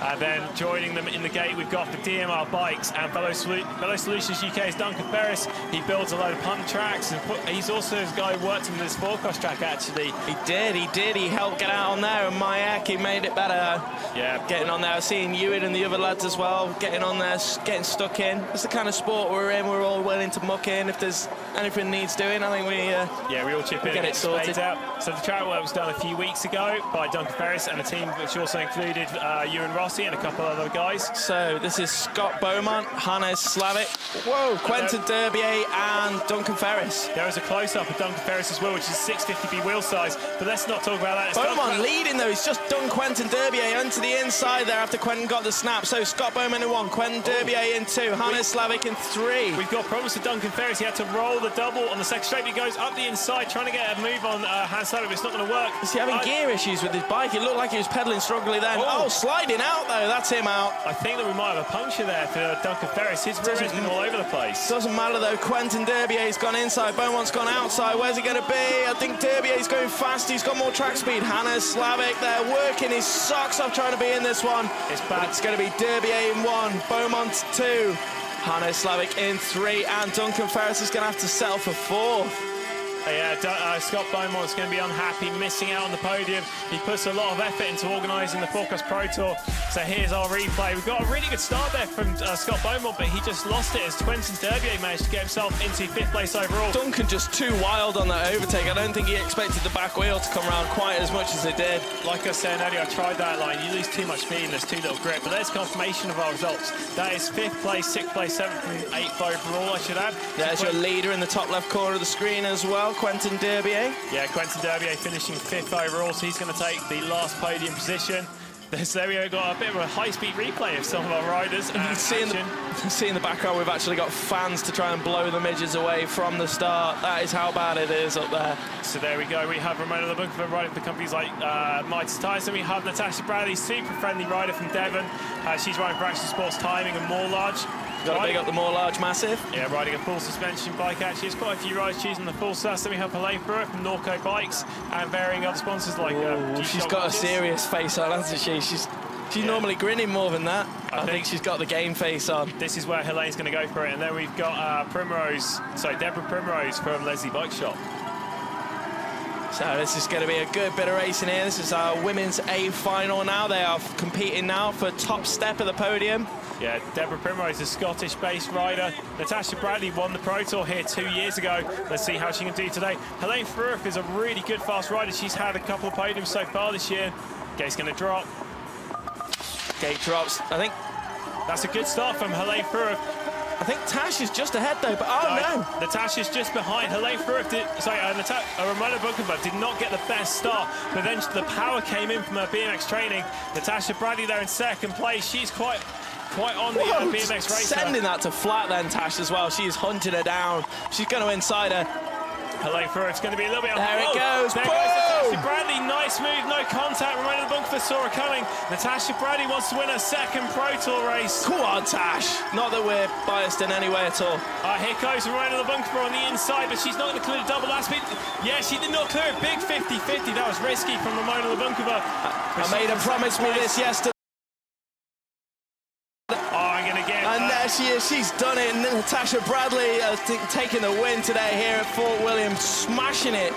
And then joining them in the gate, we've got the DMR Bikes and Fellow Solutions UK's Duncan Ferris. He builds a load of pump tracks, and he's also this guy who worked on this four-cross track, actually. He did. He helped get out on there, and Mayak, he made it better. Yeah. Getting on there, seeing Ewan and the other lads as well, getting on there, getting stuck in. It's the kind of sport we're in. We're all willing to muck in. If there's anything needs doing, I think we all chip in get it sorted out. So the track work was done a few weeks ago by Duncan Ferris and a team which also included Ewan Ross and a couple other guys. So this is Scott Beaumont, Hannes Slavic, Quentin Derbier and Duncan Ferris. There is a close-up of Duncan Ferris as well, which is 650B wheel size, but let's not talk about that. Beaumont leading though, he's just done Quentin Derbier onto the inside there after Quentin got the snap. So Scott Beaumont in 1, Quentin Derbier in 2, Hannes Slavic in 3. We've got problems with Duncan Ferris. He had to roll the double on the second straight. He goes up the inside trying to get a move on Hannes Slavic, but it's not going to work. Is he having gear issues with his bike? It looked like he was pedaling strongly then. Oh, sliding out though, that's him out. I think that we might have a puncture there for Duncan Ferris. His rear has been all over the place. Doesn't matter though, Quentin Derbier's gone inside, Beaumont's gone outside. Where's he going to be? I think Derbier's going fast, he's got more track speed. Hannes Slavic there working his socks off trying to be in this one. It's bad. It's going to be Derbier in 1, Beaumont 2, Hannes Slavic in 3, and Duncan Ferris is going to have to settle for 4th. Yeah, Scott Beaumont's going to be unhappy, missing out on the podium. He puts a lot of effort into organising the Four Cross Pro Tour. So here's our replay. We've got a really good start there from Scott Beaumont, but he just lost it as Quentin Derbier managed to get himself into 5th place overall. Duncan just too wild on that overtake. I don't think he expected the back wheel to come around quite as much as it did. Like I was saying earlier, I tried that line. You lose too much speed and there's too little grip. But there's confirmation of our results. That is 5th place, 6th place, 7th and 8th overall, I should add. There's your leader in the top left corner of the screen as well, Quentin Derbier. Yeah, Quentin Derbier finishing 5th overall, so he's going to take the last podium position. There we got a bit of a high-speed replay of some of our riders. See in the background, we've actually got fans to try and blow the midgets away from the start. That is how bad it is up there. So there we go. We have Ramona LeBunker riding for companies like Mighty Tyres, and we have Natasha Bradley, super friendly rider from Devon. She's riding for Action Sports Timing and More Large. Got to big up the More Large Massive. Yeah, riding a full suspension bike actually. There's quite a few riders choosing the full sus. Then we have Helene Brewer from Norco Bikes and varying other sponsors like she's got a serious face on, hasn't she? She's normally grinning more than that. I think she's got the game face on. This is where Helene's going to go for it. And then we've got Deborah Primrose from Leslie Bike Shop. So this is going to be a good bit of racing here. This is our women's A final now. They are competing now for top step of the podium. Yeah, Deborah Primrose, a Scottish-based rider. Natasha Bradley won the Pro Tour here 2 years ago. Let's see how she can do today. Helene Fruch is a really good fast rider. She's had a couple of podiums so far this year. Gate's going to drop. Gate drops. I think that's a good start from Helene Fruch. I think Tash is just ahead though, but no. Natasha's just behind. Helene Fruch Ramona Bunkova did not get the best start, but then the power came in from her BMX training. Natasha Bradley there in 2nd place. She's quite on the BMX racer. Sending that to flat then, Tash, as well. She's hunting her down. She's going to inside her. Helene Fruch's going to be a little bit... There it goes. There goes Natasha Bradley. Nice move, no contact. Ramona Bunkova saw her coming. Natasha Bradley wants to win her 2nd Pro Tour race. Come on, Tash. Not that we're biased in any way at all. Here goes Ramona Bunkova on the inside, but she's not going to clear the double last speed. Yeah, she did not clear a big 50-50. That was risky from Ramona Bunkova. I made her promise me this yesterday. And there she is, she's done it. And Natasha Bradley taking the win today here at Fort William, smashing it.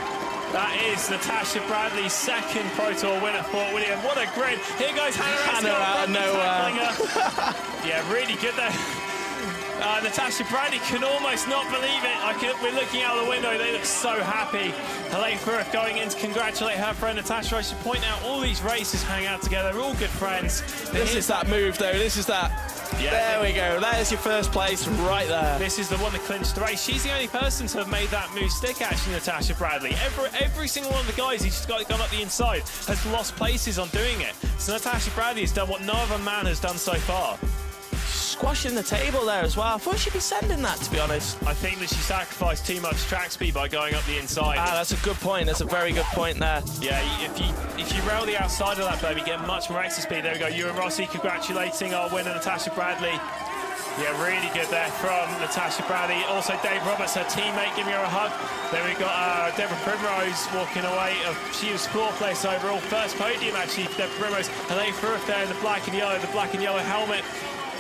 That is Natasha Bradley's 2nd Pro Tour win at Fort William. What a grid. Here goes Hannah out of nowhere. Yeah, really good there. Natasha Bradley can almost not believe it. We're looking out the window. They look so happy. Helene Furuth going in to congratulate her friend Natasha. I should point out all these races hang out together. They're all good friends. This is that move, though. This is that. Yeah, there we go. There's your first place right there. This is the one that clinched the race. She's the only person to have made that move stick, actually, Natasha Bradley. Every single one of the guys who's gone up the inside has lost places on doing it. So Natasha Bradley has done what no other man has done so far. Squashing the table there as well. I thought she'd be sending that, to be honest. I think that she sacrificed too much track speed by going up the inside. That's a good point. That's a very good point there. Yeah, if you rail the outside of that, baby, get much more exit speed. There we go. Ewan Rossi congratulating our winner, Natasha Bradley. Yeah, really good there from Natasha Bradley. Also, Dave Roberts, her teammate, giving her a hug. Then we've got Deborah Primrose walking away. She was fourth place overall. First podium, actually, for Deborah Primrose. Helene Furuth there in the black and yellow helmet.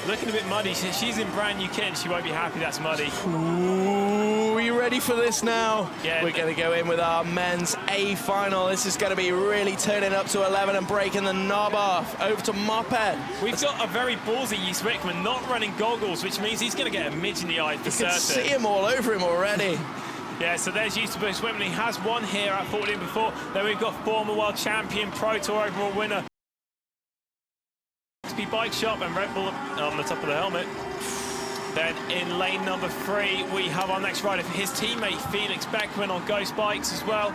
Looking a bit muddy. She's in brand new kit and she won't be happy that's muddy. Ooh, are you ready for this now? Yeah. We're going to go in with our men's A final. This is going to be really turning up to 11 and breaking the knob off. Over to Moped. We've got a very ballsy Joost Wickman not running goggles, which means he's going to get a midge in the eye for certain. You can see him all over him already. Yeah, so there's Joost Wickman. He has won here at 14 before. Then we've got former world champion, Pro Tour overall winner, Bike Shop and Red Bull on the top of the helmet. Then in lane number 3 we have our next rider, his teammate Felix Beckman on Ghost Bikes as well,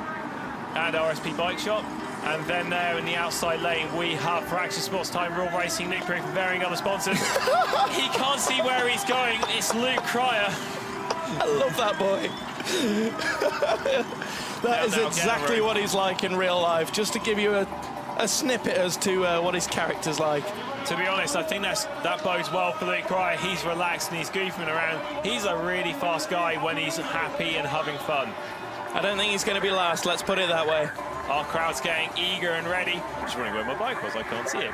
and RSP Bike Shop. And then there in the outside lane we have for Action Sports Time Real Racing, Nick Green and varying other sponsors. He can't see where he's going. It's Luke Cryer. I love that boy. That is exactly what he's like in real life. Just to give you a snippet as to what his character's like. To be honest, I think that bodes well for Luke Cryer. He's relaxed and he's goofing around. He's a really fast guy when he's happy and having fun. I don't think he's going to be last, let's put it that way. Our crowd's getting eager and ready. I'm just wondering where my bike was, I can't see it.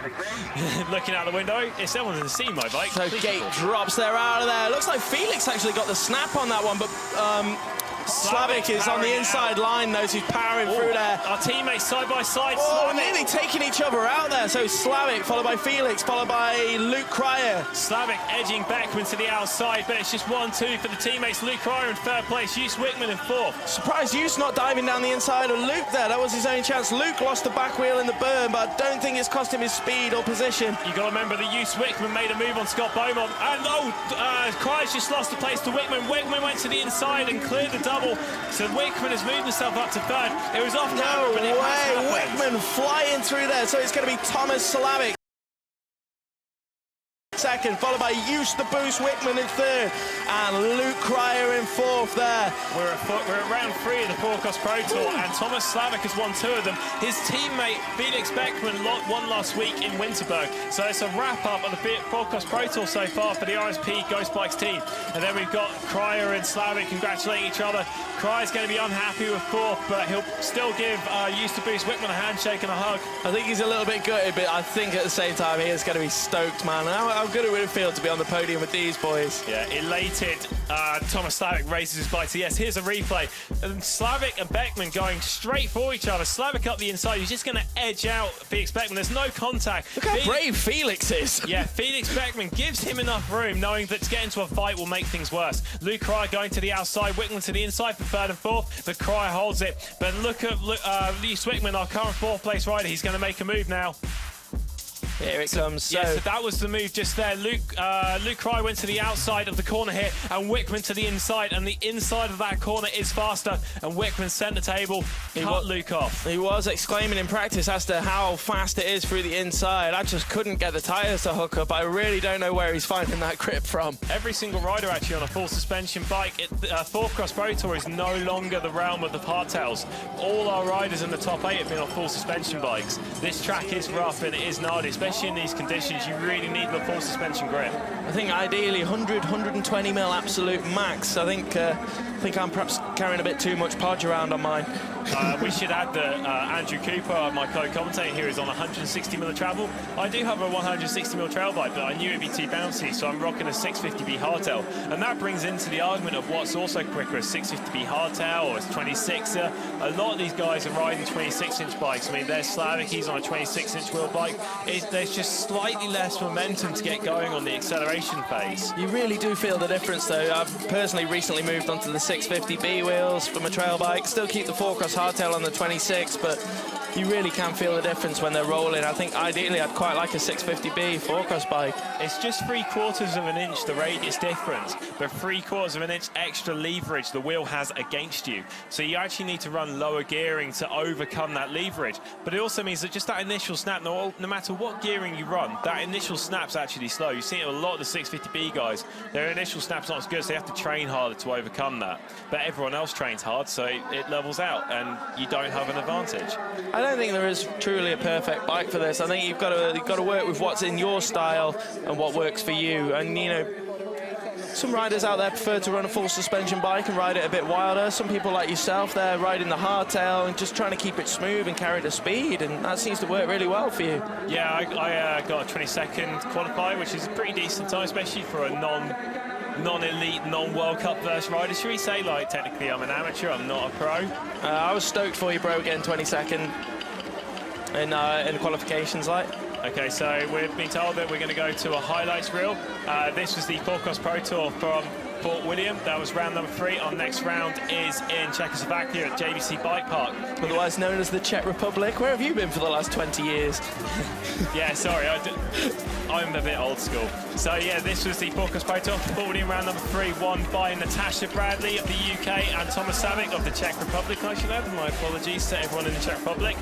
Looking out the window, if someone doesn't see my bike. So Gate drops there out of there. Looks like Felix actually got the snap on that one, but Slavik is on the inside line, knows he's powering through there. Our teammates side by side. Oh, nearly taking each other out there. So Slavik, followed by Felix, followed by Luke Cryer. Slavik edging Beckman to the outside, but it's just 1-2 for the teammates. Luke Cryer in third place, Joost Wickman in fourth. Surprised Joost not diving down the inside of Luke there. That was his only chance. Luke lost the back wheel in the berm, but I don't think it's cost him his speed or position. You got to remember that Joost Wickman made a move on Scott Beaumont. And Cryer's just lost the place to Wickman. Wickman went to the inside and cleared the double. So Wickman has moved himself up to third. It was off camera, but it has Wickman flying through there. So it's going to be Thomas Slavik second, followed by Joost the Boost Wickman in third, and Luke Cryer in fourth there. We're at round 3 of the Forecross Pro Tour, and Thomas Slavik has won 2 of them. His teammate Felix Beckman won last week in Winterberg. So it's a wrap-up of the Forecross Pro Tour so far for the RSP Ghost Bikes team. And then we've got Cryer and Slavik congratulating each other. Cryer's going to be unhappy with fourth, but he'll still give Joost the Boost Wickman a handshake and a hug. I think he's a little bit gutted, but I think at the same time he is going to be stoked, man. How good it would feel to be on the podium with these boys. Yeah, elated. Thomas Slavik raises his bike. So yes, here's a replay. And Slavik and Beckman going straight for each other. Slavik up the inside. He's just going to edge out Felix Beckman. There's no contact. Look how brave Felix is. Yeah, Felix Beckman gives him enough room, knowing that to get into a fight will make things worse. Luke Cryer going to the outside, Wickman to the inside for third and fourth, but Cryer holds it. But look at Joost Wickman, our current fourth place rider. He's going to make a move now. Here it comes. So that was the move just there. Luke Cryer went to the outside of the corner here, and Wickman to the inside, and the inside of that corner is faster, and Wickman centre table, cut Luke off. He was exclaiming in practice as to how fast it is through the inside. I just couldn't get the tyres to hook up. I really don't know where he's finding that grip from. Every single rider actually on a full suspension bike. Forecross Pro Tour is no longer the realm of the hardtails. All our riders in the top 8 have been on full suspension bikes. This track is rough and it is gnarly, especially in these conditions. You really need the full suspension grip. I think ideally 100, 120 mil absolute max. I think I'm perhaps carrying a bit too much podge around on mine. We should add that Andrew Cooper, my co-commentator here, is on 160mm travel. I do have a 160mm trail bike, but I knew it'd be too bouncy, so I'm rocking a 650B hardtail. And that brings into the argument of what's also quicker, a 650B hardtail or a 26er. A lot of these guys are riding 26-inch bikes. I mean, there's Slavic, he's on a 26-inch wheel bike. There's just slightly less momentum to get going on the acceleration phase. You really do feel the difference, though. I've personally recently moved onto the 650B wheels from a trail bike. Still keep the 4-cross hardtail on the 26, but you really can feel the difference when they're rolling. I think ideally I'd quite like a 650B 4-cross bike. It's just 3/4 of an inch the radius difference, but 3/4 of an inch extra leverage the wheel has against you. So you actually need to run lower gearing to overcome that leverage. But it also means that just that initial snap, no matter what gearing you run, that initial snap's actually slow. You see it with a lot of the 650B guys, their initial snap's not as good, so they have to train harder to overcome that. But everyone else trains hard, so it levels out, and you don't have an advantage. I don't think there is truly a perfect bike for this. I think you've got to work with what's in your style and what works for you. And you know, some riders out there prefer to run a full suspension bike and ride it a bit wilder. Some people like yourself, they're riding the hardtail and just trying to keep it smooth and carry the speed, and that seems to work really well for you. Yeah, I got a 22nd qualify, which is a pretty decent time, especially for a non-elite, non-World Cup verse rider. Should we say, like, technically I'm an amateur, I'm not a pro? I was stoked for you, bro, getting 22nd in the qualifications, like. Okay, so we've been told that we're going to go to a highlights reel. This was the 4-cross Pro Tour from Fort William. That was round number 3. Our next round is in Czechoslovakia at JVC Bike Park. Otherwise known as the Czech Republic. Where have you been for the last 20 years? Yeah, sorry, I'm a bit old school. So yeah, this was the 4-cross Pro Tour. Fort William round number 3, won by Natasha Bradley of the UK and Thomas Savic of the Czech Republic, I should add. My apologies to everyone in the Czech Republic.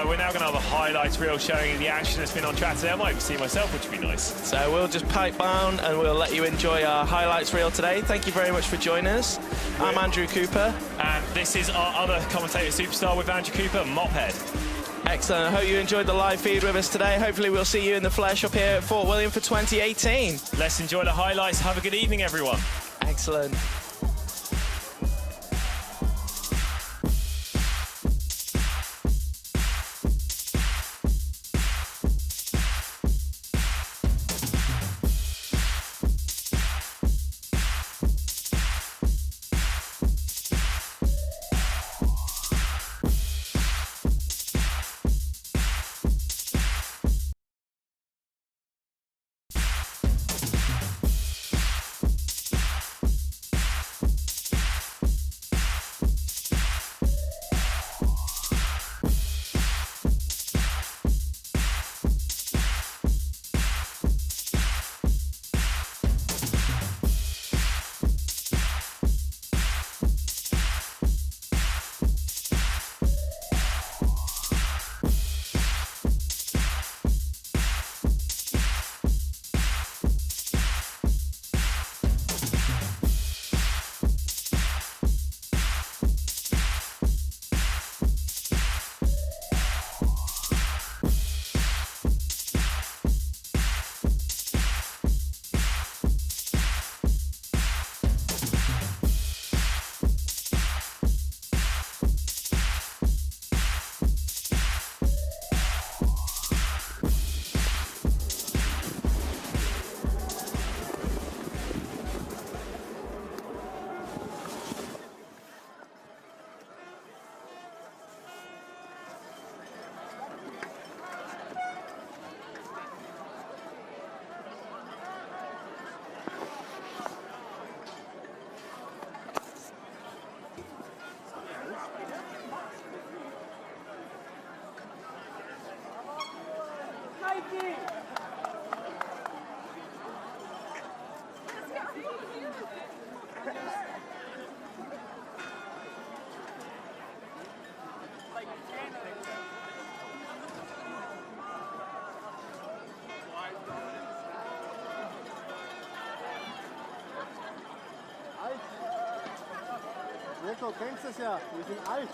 We're now going to have a highlights reel showing you the action that's been on track today. I might even see myself, which would be nice. So we'll just pipe down and we'll let you enjoy our highlights reel today. Thank you very much for joining us. I'm Andrew Cooper. And this is our other commentator superstar with Andrew Cooper, Mophead. Excellent. I hope you enjoyed the live feed with us today. Hopefully we'll see you in the flesh up here at Fort William for 2018. Let's enjoy the highlights. Have a good evening, everyone. Excellent. Mirko, kennst es ja, wir sind alt.